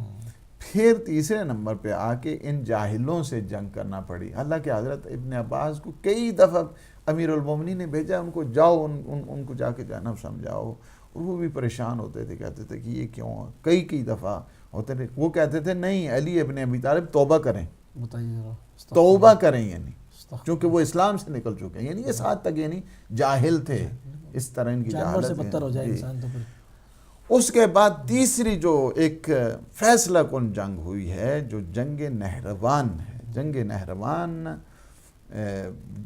پھر تیسرے نمبر پہ آ کے ان جاہلوں سے جنگ کرنا پڑی۔ حالانکہ حضرت ابن عباس کو کئی دفعہ امیر المومنین نے بھیجا ان کو، جاؤ ان کو جا کے جانب سمجھاؤ، اور وہ بھی پریشان ہوتے تھے، کہتے تھے کہ یہ کیوں، کئی دفعہ ہوتے تھے، وہ کہتے تھے نہیں علی ابن ابی طالب توبہ کریں، توبہ کریں، یعنی چونکہ وہ اسلام سے نکل چکے ہیں، یعنی اس حد تک یعنی جاہل تھے، اس طرح ان کی جہالت سے بدتر ہو جائے انسان تو پھر۔ اس کے بعد تیسری جو ایک فیصلہ کن جنگ ہوئی ہے جو جنگ نہروان ہے، جنگ نہروان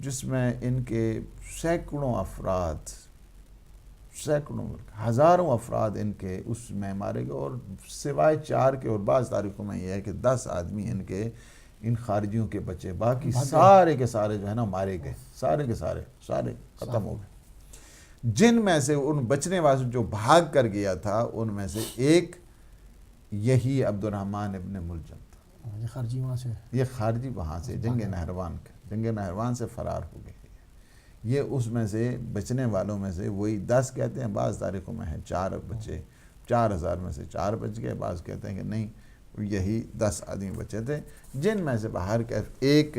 جس میں ان کے سینکڑوں افراد، ہزاروں افراد ان کے اس میں مارے گئے، اور سوائے 4 کے اور بعض تاریخوں میں یہ ہے کہ 10 آدمی ان کے ان خارجیوں کے بچے، باقی سارے کے سارے جو ہے نا مارے گئے، سارے کے سارے ختم ہو گئے۔ جن میں سے ان بچنے والے جو بھاگ کر گیا تھا ان میں سے ایک یہی عبد الرحمن ابن ملجم تھا۔ یہ خارجی وہاں سے، یہ خارجی وہاں سے جنگ نہروان سے فرار ہو گئے۔ یہ اس میں سے بچنے والوں میں سے وہی 10 کہتے ہیں، بعض تاریخوں میں ہے 4 بچے، 4000 میں سے 4 بچ گئے، بعض کہتے ہیں کہ نہیں یہی 10 آدمی بچے تھے، جن میں سے باہر کا ایک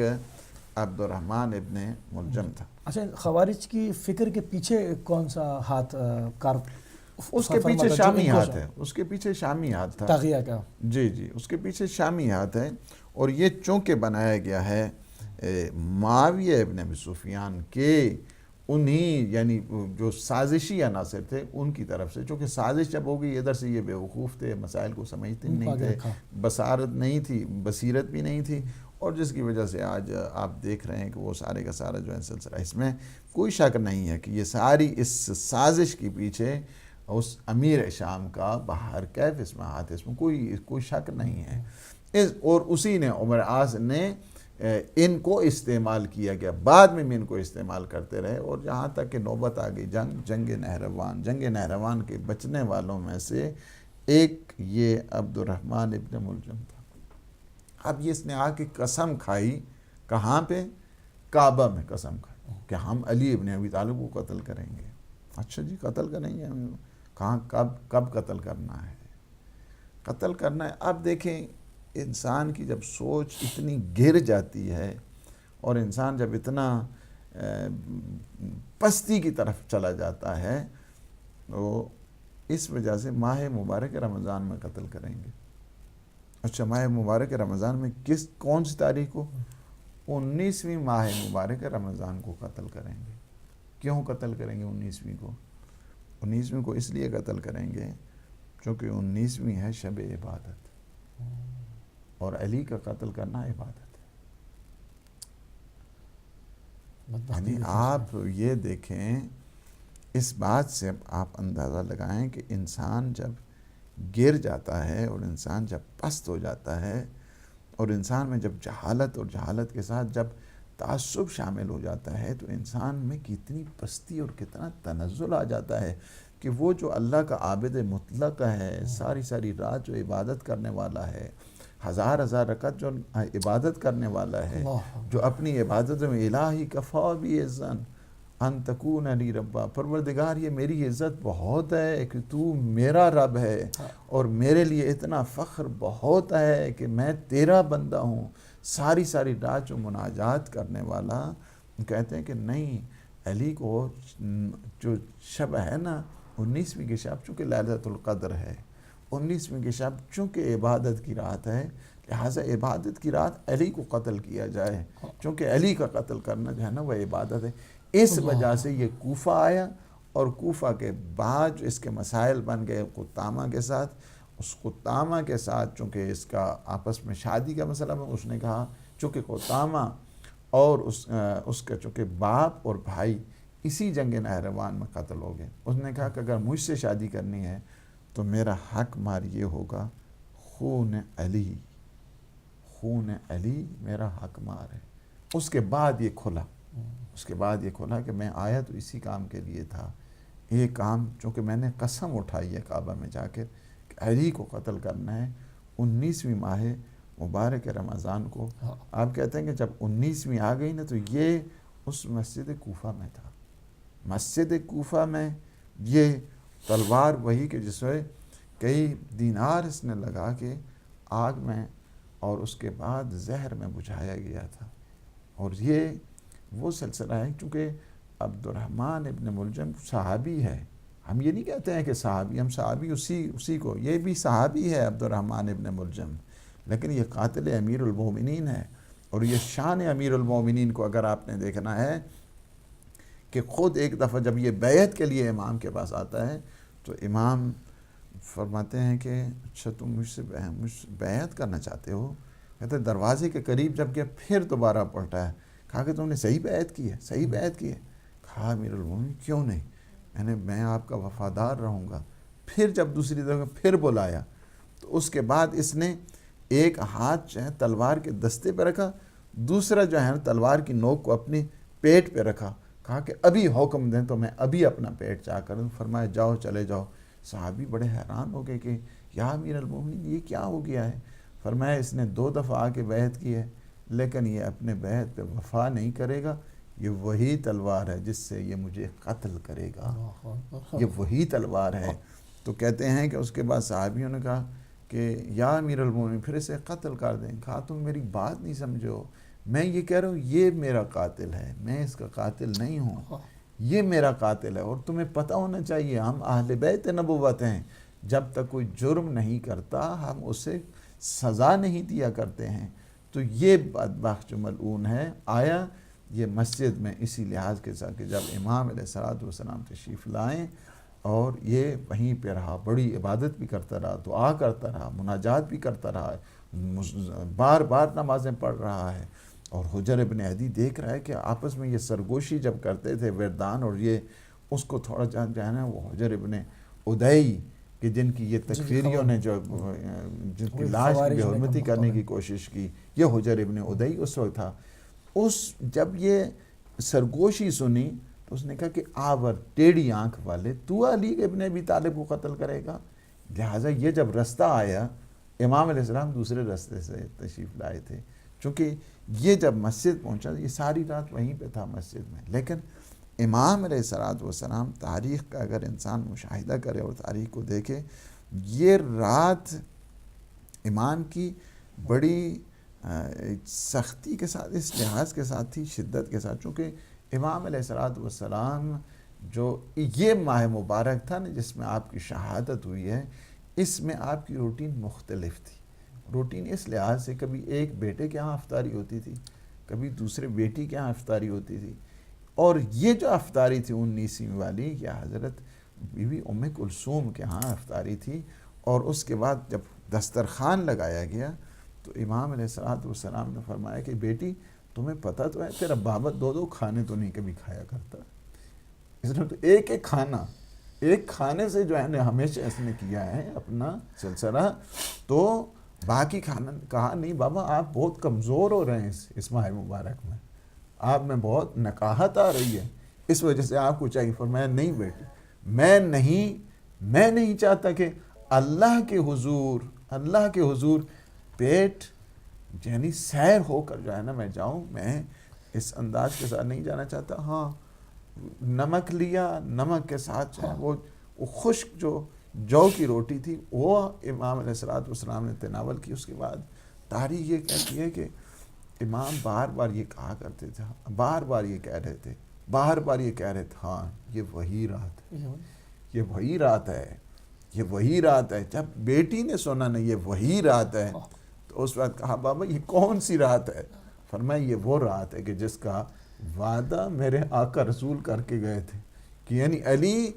عبد الرحمن ابن ملجم تھا۔ اچھا خوارج کی فکر کے پیچھے کون سا ہاتھ کار؟ اس کے پیچھے شامی ہاتھ ہے، اس کے پیچھے شامی ہاتھ تھا تاغیہ کا، جی اس کے پیچھے شامی ہاتھ ہے، اور یہ چونکہ بنایا گیا ہے معاویہ ابن ابی سفیان کے انہی یعنی جو سازشی عناصر تھے ان کی طرف سے، چونکہ سازش جب ہو گئی ادھر سے یہ بیوقوف تھے، مسائل کو سمجھتے نہیں تھے، بصارت نہیں تھی، بصیرت بھی نہیں تھی، اور جس کی وجہ سے آج آپ دیکھ رہے ہیں کہ وہ سارے کا سارا جو ہے سلسلہ، اس میں کوئی شک نہیں ہے کہ یہ ساری اس سازش کے پیچھے اس امیر شام کا باہر کیف اس میں ہاتھ، اس میں کوئی شک نہیں ہے۔ اور اسی نے عمر عاص نے ان کو استعمال کیا گیا، بعد میں بھی ان کو استعمال کرتے رہے، اور جہاں تک کہ نوبت آ گئی جنگ نہروان کے بچنے والوں میں سے ایک یہ عبد الرحمن ابن ملجم تھا۔ اب یہ اس نے آ کے قسم کھائی، کہاں پہ؟ کعبہ میں قسم کھائی کہ ہم علی ابن ابی طالب کو قتل کریں گے۔ اچھا جی قتل کریں گے، کہاں کب قتل کرنا ہے؟ قتل کرنا ہے۔ اب دیکھیں انسان کی جب سوچ اتنی گر جاتی ہے اور انسان جب اتنا پستی کی طرف چلا جاتا ہے تو اس وجہ سے ماہ مبارک رمضان میں قتل کریں گے۔ اچھا ماہ مبارک رمضان میں کون سی تاریخ کو؟ 19ویں ماہ مبارک رمضان کو قتل کریں گے۔ کیوں قتل کریں گے 19ویں کو؟ 19ویں کو اس لیے قتل کریں گے چونکہ 19ویں ہے شب عبادت، اور علی کا قتل کرنا عبادت ہے۔ یعنی آپ یہ دیکھیں، اس بات سے آپ اندازہ لگائیں کہ انسان جب گر جاتا ہے اور انسان جب پست ہو جاتا ہے، اور انسان میں جب جہالت اور جہالت کے ساتھ جب تعصب شامل ہو جاتا ہے، تو انسان میں کتنی پستی اور کتنا تنزل آ جاتا ہے کہ وہ جو اللہ کا عابد مطلق ہے، ساری رات جو عبادت کرنے والا ہے، ہزار رکعت جو عبادت کرنے والا ہے، جو اپنی عبادت میں الہی کفا بی عزن ان تکون علی ربا، پروردگار یہ میری عزت بہت ہے کہ تو میرا رب ہے، اور میرے لیے اتنا فخر بہت ہے کہ میں تیرا بندہ ہوں، ساری رات جو مناجات کرنے والا، کہتے ہیں کہ نہیں علی کو جو شب ہے نا 19ویں کی شب، چونکہ لیلۃ القدر ہے، 19ویں کی شب چونکہ عبادت کی رات ہے، لہٰذا عبادت کی رات علی کو قتل کیا جائے، چونکہ علی کا قتل کرنا جو ہے نا وہ عبادت ہے۔ اس وجہ سے یہ کوفہ آیا، اور کوفہ کے بعد جو اس کے مسائل بن گئے قطامہ کے ساتھ، اس قطامہ کے ساتھ چونکہ اس کا آپس میں شادی کا مسئلہ میں اس نے کہا، چونکہ قطامہ اور اس کا چونکہ باپ اور بھائی اسی جنگ نہروان میں قتل ہو گئے، اس نے کہا کہ اگر مجھ سے شادی کرنی ہے تو میرا حق مار یہ ہوگا خون علی میرا حق مار ہے۔ اس کے بعد یہ کھلا کہ میں آیا تو اسی کام کے لیے تھا، یہ کام چونکہ میں نے قسم اٹھائی ہے کعبہ میں جا کر کہ علی کو قتل کرنا ہے 19ویں ماہ مبارک رمضان کو۔ آپ کہتے ہیں کہ جب 19ویں آ گئی نا تو یہ اس مسجد کوفہ میں تھا، مسجد کوفہ میں یہ تلوار وہی کہ جس میں کئی دینار اس نے لگا کے آگ میں اور اس کے بعد زہر میں بجھایا گیا تھا۔ اور یہ وہ سلسلہ ہے چونکہ عبد الرحمن ابن ملجم صحابی ہے، ہم یہ نہیں کہتے ہیں کہ صحابی، ہم صحابی اسی کو، یہ بھی صحابی ہے عبد الرحمن ابن ملجم، لیکن یہ قاتل امیر المومنین ہے۔ اور یہ شان امیر المومنین کو اگر آپ نے دیکھنا ہے کہ خود ایک دفعہ جب یہ بیعت کے لیے امام کے پاس آتا ہے تو امام فرماتے ہیں کہ اچھا تم مجھ سے بیعت کرنا چاہتے ہو؟ کہتے ہیں دروازے کے قریب جب گیا پھر دوبارہ پلٹا ہے، کہا کہ تم نے صحیح بیعت کی ہے؟ کہا امیر المومنین کیوں نہیں، میں آپ کا وفادار رہوں گا۔ پھر جب دوسری دفعہ پھر بلایا تو اس کے بعد اس نے ایک ہاتھ جو ہے تلوار کے دستے پہ رکھا، دوسرا جو ہے تلوار کی نوک کو اپنے پیٹ پہ رکھا، کہا کہ ابھی حکم دیں تو میں ابھی اپنا پیٹ چاک کر دوں۔ فرمایا جاؤ چلے جاؤ۔ صحابی بڑے حیران ہو گئے کہ یا امیر المومنین یہ کیا ہو گیا ہے؟ فرمایا اس نے 2 دفعہ آ کے بیعت کی ہے، لیکن یہ اپنے بیعت پہ وفا نہیں کرے گا، یہ وہی تلوار ہے جس سے یہ مجھے قتل کرے گا، یہ وہی تلوار ہے۔ تو کہتے ہیں کہ اس کے بعد صحابیوں نے کہا کہ یا امیر المومنین پھر اسے قتل کر دیں۔ کہا تم میری بات نہیں سمجھو، میں یہ کہہ رہا ہوں یہ میرا قاتل ہے، میں اس کا قاتل نہیں ہوں، یہ میرا قاتل ہے۔ اور تمہیں پتہ ہونا چاہیے ہم اہل بیت نبوت ہیں، جب تک کوئی جرم نہیں کرتا ہم اسے سزا نہیں دیا کرتے ہیں۔ تو یہ بدبخت جو ملعون ہے آیا یہ مسجد میں اسی لحاظ کے ساتھ کہ جب امام علیہ الصلوۃ والسلام تشریف لائیں اور یہ وہیں پہ رہا، بڑی عبادت بھی کرتا رہا، دعا کرتا رہا، مناجات بھی کرتا رہا، بار بار نمازیں پڑھ رہا ہے۔ اور حجر ابن عدی دیکھ رہا ہے کہ آپس میں یہ سرگوشی جب کرتے تھے وردان، اور یہ اس کو تھوڑا جو ہے نا وہ حجر ابن عدی کہ جن کی یہ تکفیریوں نے جو جن کی لاش کی بے حرمتی کرنے کی کوشش کی، یہ حجر ابن عدی اس وقت تھا۔ جب یہ سرگوشی سنی تو اس نے کہا کہ آور ٹیڑھی آنکھ والے، تو علی ابن ابی طالب کو قتل کرے گا؟ لہٰذا یہ جب رستہ آیا، امام علیہ السلام دوسرے رستے سے تشریف لائے تھے، چونکہ یہ جب مسجد پہنچا یہ ساری رات وہیں پہ تھا مسجد میں۔ لیکن امام علیہ الصلوۃ والسلام تاریخ کا اگر انسان مشاہدہ کرے اور تاریخ کو دیکھے، یہ رات امام کی بڑی سختی کے ساتھ، اس لحاظ کے ساتھ تھی، شدت کے ساتھ، چونکہ امام علیہ الصلوۃ والسلام جو یہ ماہ مبارک تھا نا جس میں آپ کی شہادت ہوئی ہے، اس میں آپ کی روٹین مختلف تھی۔ روٹین اس لحاظ سے کبھی ایک بیٹے کے ہاں افطاری ہوتی تھی، کبھی دوسرے بیٹی کے ہاں افطاری ہوتی تھی، اور یہ جو افطاری تھی 19ویں والی یہ حضرت بی بی ام کلثوم کے ہاں افطاری تھی۔ اور اس کے بعد جب دسترخوان لگایا گیا تو امام علیہ الصلوۃ والسلام نے فرمایا کہ بیٹی تمہیں پتہ تو ہے تیرا بابا 2 کھانے تو نہیں کبھی کھایا کرتا، اس نے تو ایک کھانا، ایک کھانے سے جو ہے نا ہمیشہ اس نے کیا ہے اپنا سلسلہ، تو باقی کھانا کہا نہیں بابا آپ بہت کمزور ہو رہے ہیں اس ماہ مبارک میں، آپ میں بہت نکاہت آ رہی ہے، اس وجہ سے آپ کو چاہیے۔ فرمایا نہیں بیٹی میں نہیں چاہتا کہ اللہ کے حضور پیٹ یعنی سیر ہو کر جو ہے نا میں جاؤں، میں اس انداز کے ساتھ نہیں جانا چاہتا۔ ہاں نمک لیا، نمک کے ساتھ جو ہے وہ خشک جو کی روٹی تھی وہ امام علیہ الصلوۃ والسلام نے تناول کی۔ اس کے بعد تاریخ یہ کہتی ہے کہ امام بار بار یہ کہا کرتے تھے، بار بار یہ کہہ رہے تھے ہاں یہ وہی رات ہے، یہ وہی رات ہے، یہ وہی رات ہے۔ جب بیٹی نے سنا نا یہ وہی رات ہے تو اس وقت کہا بابا یہ کون سی رات ہے؟ فرمایا یہ وہ رات ہے کہ جس کا وعدہ میرے آقا رسول کر کے گئے تھے، کہ یعنی علی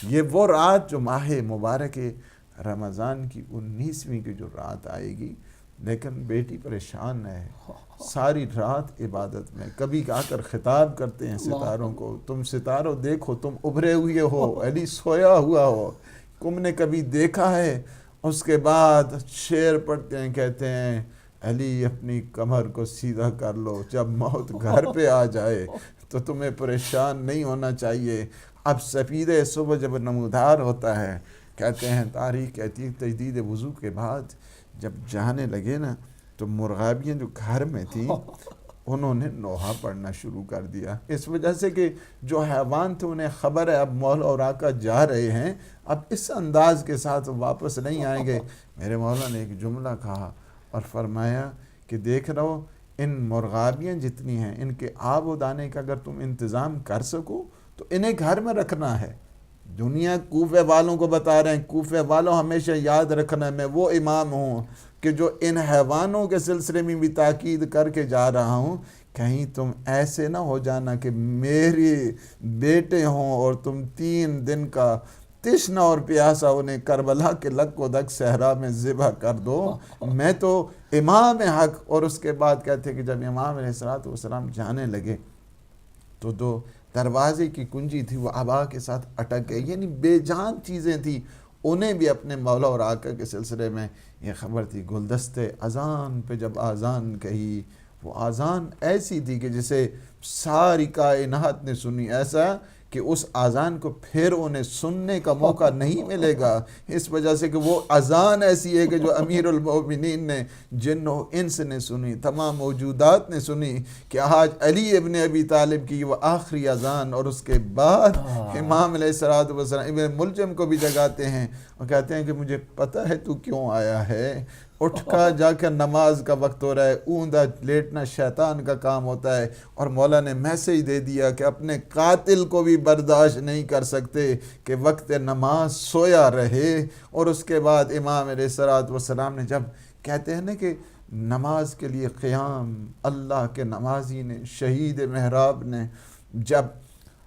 یہ وہ رات جو ماہ مبارک رمضان کی 19ویں کی جو رات آئے گی۔ لیکن بیٹی پریشان ہے، ساری رات عبادت میں، کبھی آ کر خطاب کرتے ہیں ستاروں کو، تم ستاروں دیکھو تم ابھرے ہوئے ہو، علی سویا ہوا ہو، تم نے کبھی دیکھا ہے؟ اس کے بعد شعر پڑھتے ہیں، کہتے ہیں علی اپنی کمر کو سیدھا کر لو، جب موت گھر پہ آ جائے تو تمہیں پریشان نہیں ہونا چاہیے۔ اب سپید صبح جب نمودار ہوتا ہے، کہتے ہیں تاریخ کہتی ہے تجدید وضو کے بعد جب جانے لگے نا تو مرغابیاں جو گھر میں تھیں انہوں نے نوحہ پڑھنا شروع کر دیا، اس وجہ سے کہ جو حیوان تھے انہیں خبر ہے اب مولا اور آقا جا رہے ہیں، اب اس انداز کے ساتھ واپس نہیں آئیں گے۔ میرے مولا نے ایک جملہ کہا اور فرمایا کہ دیکھ رہو ان مرغابیاں جتنی ہیں ان کے آب و دانے کا اگر تم انتظام کر سکو تو انہیں گھر میں رکھنا ہے۔ دنیا کوفے والوں کو بتا رہے ہیں، کوفے والوں ہمیشہ یاد رکھنا میں وہ امام ہوں کہ جو ان حیوانوں کے سلسلے میں بھی تاکید کر کے جا رہا ہوں، کہیں تم ایسے نہ ہو جانا کہ میرے بیٹے ہوں اور تم 3 دن کا تشنا اور پیاسا انہیں کربلا کے لک و دک صحرا میں ذبح کر دو، میں تو امام حق۔ اور اس کے بعد کہتے ہیں کہ جب امام علیہ الصلوۃ والسلام جانے لگے تو 2 دروازے کی کنجی تھی وہ ہوا کے ساتھ اٹک گئی، یعنی بے جان چیزیں تھیں، انہیں بھی اپنے مولا اور آقا کے سلسلے میں یہ خبر تھی۔ گلدستے اذان پہ جب آذان کہی، وہ آذان ایسی تھی کہ جسے ساری کائنات نے سنی، ایسا کہ اس آذان کو پھر انہیں سننے کا موقع نہیں ملے گا، اس وجہ سے کہ وہ اذان ایسی ہے کہ جو امیر المومنین نے، جن و انس نے سنی، تمام موجودات نے سنی، کہ آج علی ابن ابی طالب کی وہ آخری اذان، اور اس کے بعد امام علیہ الصلوۃ والسلام ابن ملجم کو بھی جگاتے ہیں اور کہتے ہیں کہ مجھے پتہ ہے تو کیوں آیا ہے، اٹھ کا جا کر نماز کا وقت ہو رہا ہے، اوندا لیٹنا شیطان کا کام ہوتا ہے، اور مولا نے میسیج دے دیا کہ اپنے قاتل کو بھی برداشت نہیں کر سکتے کہ وقت نماز سویا رہے۔ اور اس کے بعد امام علیہ الصلوۃ والسلام نے جب کہتے ہیں نا کہ نماز کے لیے قیام، اللہ کے نمازی نے، شہید محراب نے جب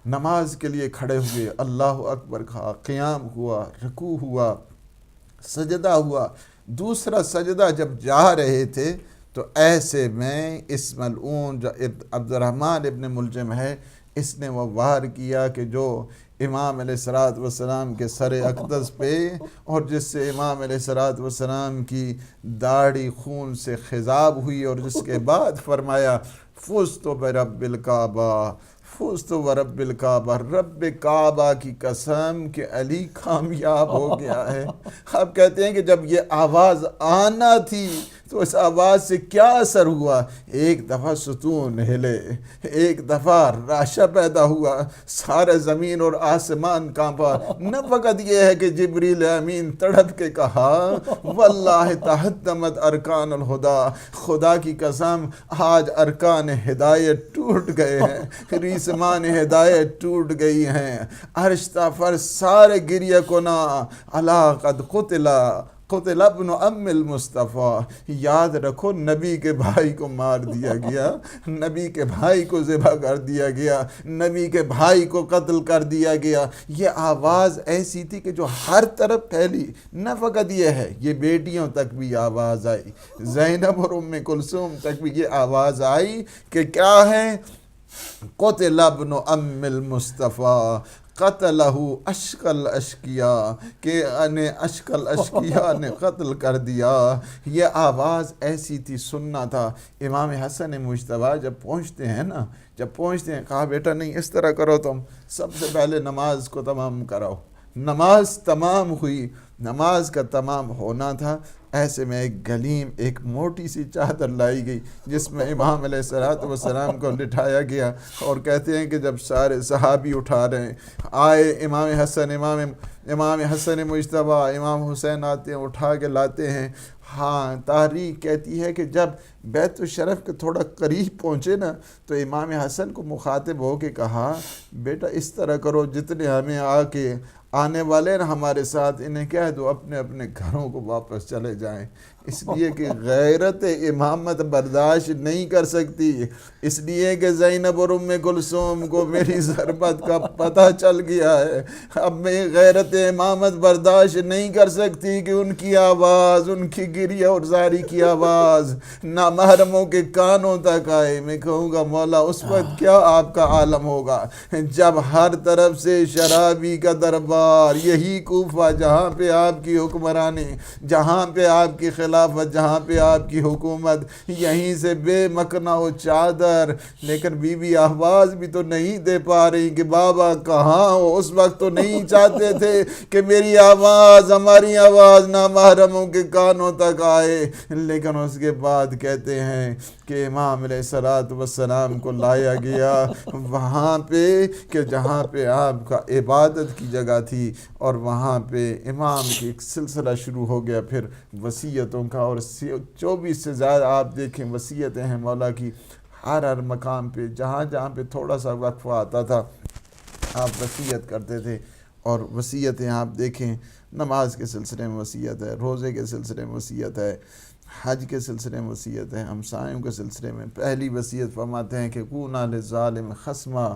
نماز کے لیے کھڑے ہوئے، اللہ اکبر کہا، قیام ہوا، رکوع ہوا، سجدہ ہوا، دوسرا سجدہ جب جا رہے تھے تو ایسے میں اس ملعون جو عبد الرحمن ابن ملجم ہے، اس نے وہ وار کیا کہ جو امام علیہ الصلوۃ والسلام کے سر اقدس پہ، اور جس سے امام علیہ الصلوۃ والسلام کی داڑھی خون سے خضاب ہوئی، اور جس کے بعد فرمایا فزت برب الکعبہ، فزت ورب الکعبہ، رب کعبہ کی قسم کہ علی کامیاب ہو گیا ہے۔ آپ کہتے ہیں کہ جب یہ آواز آنا تھی تو اس آواز سے کیا اثر ہوا؟ ایک دفعہ ستون ہلے، ایک دفعہ راشہ پیدا ہوا، سارے زمین اور آسمان کانپا۔ نہ فقط یہ ہے کہ جبریل امین تڑپ کے کہا واللہ تہدمت ارکان الہدا، خدا کی قسم آج ارکان ہدایت ٹوٹ گئے ہیں، ریسمان ہدایت ٹوٹ گئی ہیں، عرش تا فرش سارے گریہ کنا، الا قد قتل ابن ام المصطفیٰ۔ یاد رکھو نبی کے بھائی کو مار دیا گیا، نبی کے بھائی کو ذبح کر دیا گیا، نبی کے بھائی کو قتل کر دیا گیا۔ یہ آواز ایسی تھی کہ جو ہر طرف پھیلی۔ نہ فقط یہ ہے، یہ بیٹیوں تک بھی آواز آئی، زینب اور ام کلثوم تک بھی یہ آواز آئی کہ کیا ہے؟ قتل ابن ام المصطفیٰ قتلہ اشکل اشکیا، کہ انہیں اشکل اشکیا نے قتل کر دیا۔ یہ آواز ایسی تھی، سننا تھا۔ امام حسن مجتبیٰ جب پہنچتے ہیں نا، کہا بیٹا نہیں اس طرح کرو، تم سب سے پہلے نماز کو تمام کراؤ۔ نماز تمام ہوئی، نماز کا تمام ہونا تھا، ایسے میں ایک گلیم، ایک موٹی سی چادر لائی گئی جس میں امام علیہ الصلوۃ والسلام کو لٹھایا گیا، اور کہتے ہیں کہ جب سارے صحابی اٹھا رہے ہیں، آئے امام حسن مجتبیٰ، امام حسین آتے ہیں، اٹھا کے لاتے ہیں۔ ہاں، تاریخ کہتی ہے کہ جب بیت الشرف کے تھوڑا قریب پہنچے نا تو امام حسن کو مخاطب ہو کے کہا بیٹا اس طرح کرو، جتنے ہمیں آنے والے نا ہمارے ساتھ، انہیں کہہ دو اپنے اپنے گھروں کو واپس چلے جائیں، اس لیے کہ غیرت امامت برداشت نہیں کر سکتی، اس لیے کہ زینب اور ام کلثوم کو میری ضربت کا پتہ چل گیا ہے، اب میں غیرت امامت برداشت نہیں کر سکتی کہ ان کی آواز، ان کی گریہ اور زاری کی آواز نامحرموں کے کانوں تک آئے۔ میں کہوں گا مولا اس وقت کیا آپ کا عالم ہوگا جب ہر طرف سے شرابی کا دربار، یہی کوفہ جہاں پہ آپ کی حکمرانی، جہاں پہ آپ کی خلافت، جہاں پہ آپ کی حکومت، یہیں سے بے مکنا و چادر، لیکن بی بی آواز بھی تو نہیں دے پا رہی کہ بابا کہاں ہو۔ اس وقت تو نہیں چاہتے تھے کہ میری آواز، ہماری آواز نامحرموں کے کانوں تک آئے، لیکن اس کے بعد کہتے ہیں کہ امام علیہ الصلوۃ والسلام کو لایا گیا وہاں پہ کہ جہاں پہ آپ کا عبادت کی جگہ تھی، اور وہاں پہ امام کی ایک سلسلہ شروع ہو گیا پھر وصیتوں کا، اور 24 سے زیادہ آپ دیکھیں وصیتیں ہیں مولا کی، ہر مقام پہ جہاں جہاں پہ تھوڑا سا وقفہ آتا تھا آپ وصیت کرتے تھے۔ اور وصیتیں آپ دیکھیں، نماز کے سلسلے میں وصیت ہے، روزے کے سلسلے میں وصیت ہے، حج کے سلسلے میں وصیت ہے، ہمسایوں کے سلسلے میں۔ پہلی وصیت فرماتے ہیں کہ کونا للظالم خصما،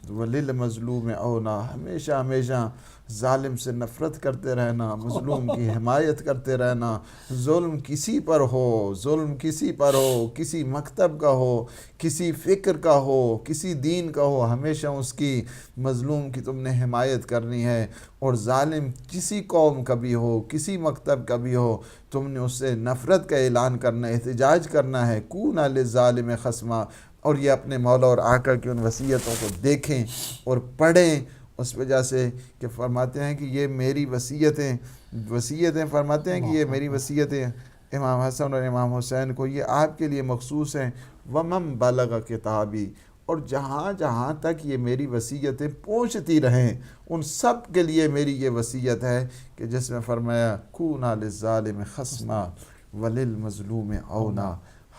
وَلِلْمَظْلُومِ اونا، ہمیشہ ہمیشہ ظالم سے نفرت کرتے رہنا، مظلوم کی حمایت کرتے رہنا. ظلم کسی پر ہو، ظلم کسی پر ہو، کسی مکتب کا ہو، کسی فکر کا ہو، کسی دین کا ہو، ہمیشہ اس کی مظلوم کی تم نے حمایت کرنی ہے. اور ظالم کسی قوم کا بھی ہو، کسی مکتب کا بھی ہو، تم نے اس سے نفرت کا اعلان کرنا ہے، احتجاج کرنا ہے. کُونَ لِلظَّالِمِ خَصْمًا. اور یہ اپنے مولا اور آقا کی ان وصیتوں کو دیکھیں اور پڑھیں اس وجہ سے کہ فرماتے ہیں کہ یہ میری وصیتیں فرماتے ہیں کہ یہ میری وصیتیں امام حسن اور امام حسین کو یہ آپ کے لیے مخصوص ہیں. وَمَن بَلَغَ کتابی، اور جہاں جہاں تک یہ میری وصیتیں پہنچتی رہیں ان سب کے لیے میری یہ وصیت ہے کہ جس میں فرمایا کُونَ لِلظَّالِمِ خَصْمًا وَلِلْمَظْلُومِ اونا.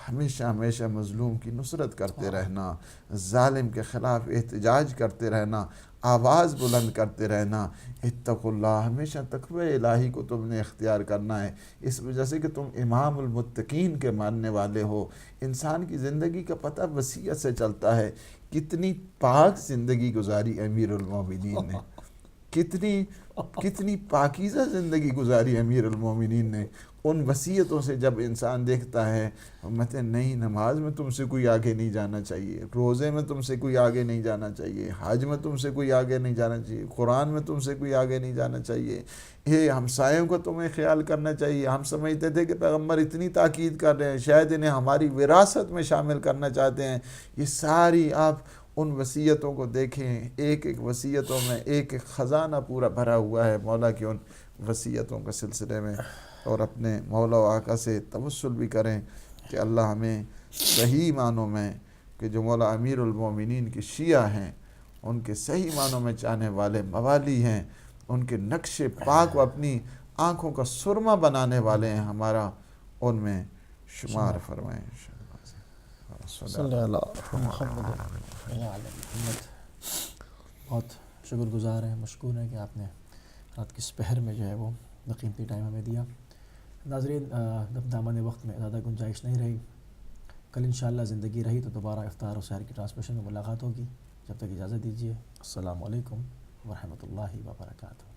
ہمیشہ ہمیشہ مظلوم کی نصرت کرتے رہنا، ظالم کے خلاف احتجاج کرتے رہنا، آواز بلند کرتے رہنا. اتقوا اللہ، ہمیشہ تقوی الہی کو تم نے اختیار کرنا ہے، اس وجہ سے کہ تم امام المتقین کے ماننے والے ہو. انسان کی زندگی کا پتہ وصیت سے چلتا ہے. کتنی پاک زندگی گزاری امیر المومنین نے، کتنی پاکیزہ زندگی گزاری امیر المومنین نے. ان وصیتوں سے جب انسان دیکھتا ہے مطلب نہیں، نماز میں تم سے کوئی آگے نہیں جانا چاہیے، روزے میں تم سے کوئی آگے نہیں جانا چاہیے، حج میں تم سے کوئی آگے نہیں جانا چاہیے، قرآن میں تم سے کوئی آگے نہیں جانا چاہیے، یہ ہمسایوں کو تمہیں خیال کرنا چاہیے. ہم سمجھتے تھے کہ پیغمبر اتنی تاکید کر رہے ہیں، شاید انہیں ہماری وراثت میں شامل کرنا چاہتے ہیں. یہ ساری آپ ان وصیتوں کو دیکھیں، ایک ایک وصیتوں میں ایک ایک خزانہ پورا بھرا ہوا ہے مولا کی ان وصیتوں کے سلسلے میں. اور اپنے مولا و آقا سے توسل بھی کریں کہ اللہ ہمیں صحیح معنوں میں کہ جو مولا امیر المومنین کے شیعہ ہیں ان کے صحیح معنوں میں چاہنے والے موالی ہیں، ان کے نقش پاک و اپنی آنکھوں کا سرما بنانے والے ہیں، ہمارا ان میں شمار فرمائیں. صلی اللہ محمد. بہت شکر گزار ہیں، مشکور ہیں کہ آپ نے رات کی سپہر میں جو ہے وہ قیمتی ٹائم ہمیں دیا. ناظرین، دامن وقت میں زیادہ گنجائش نہیں رہی. کل انشاءاللہ زندگی رہی تو دوبارہ افطار و سحر کی ٹرانسمیشن میں ملاقات ہوگی. جب تک اجازت دیجیے. السلام علیکم ورحمۃ اللہ وبرکاتہ.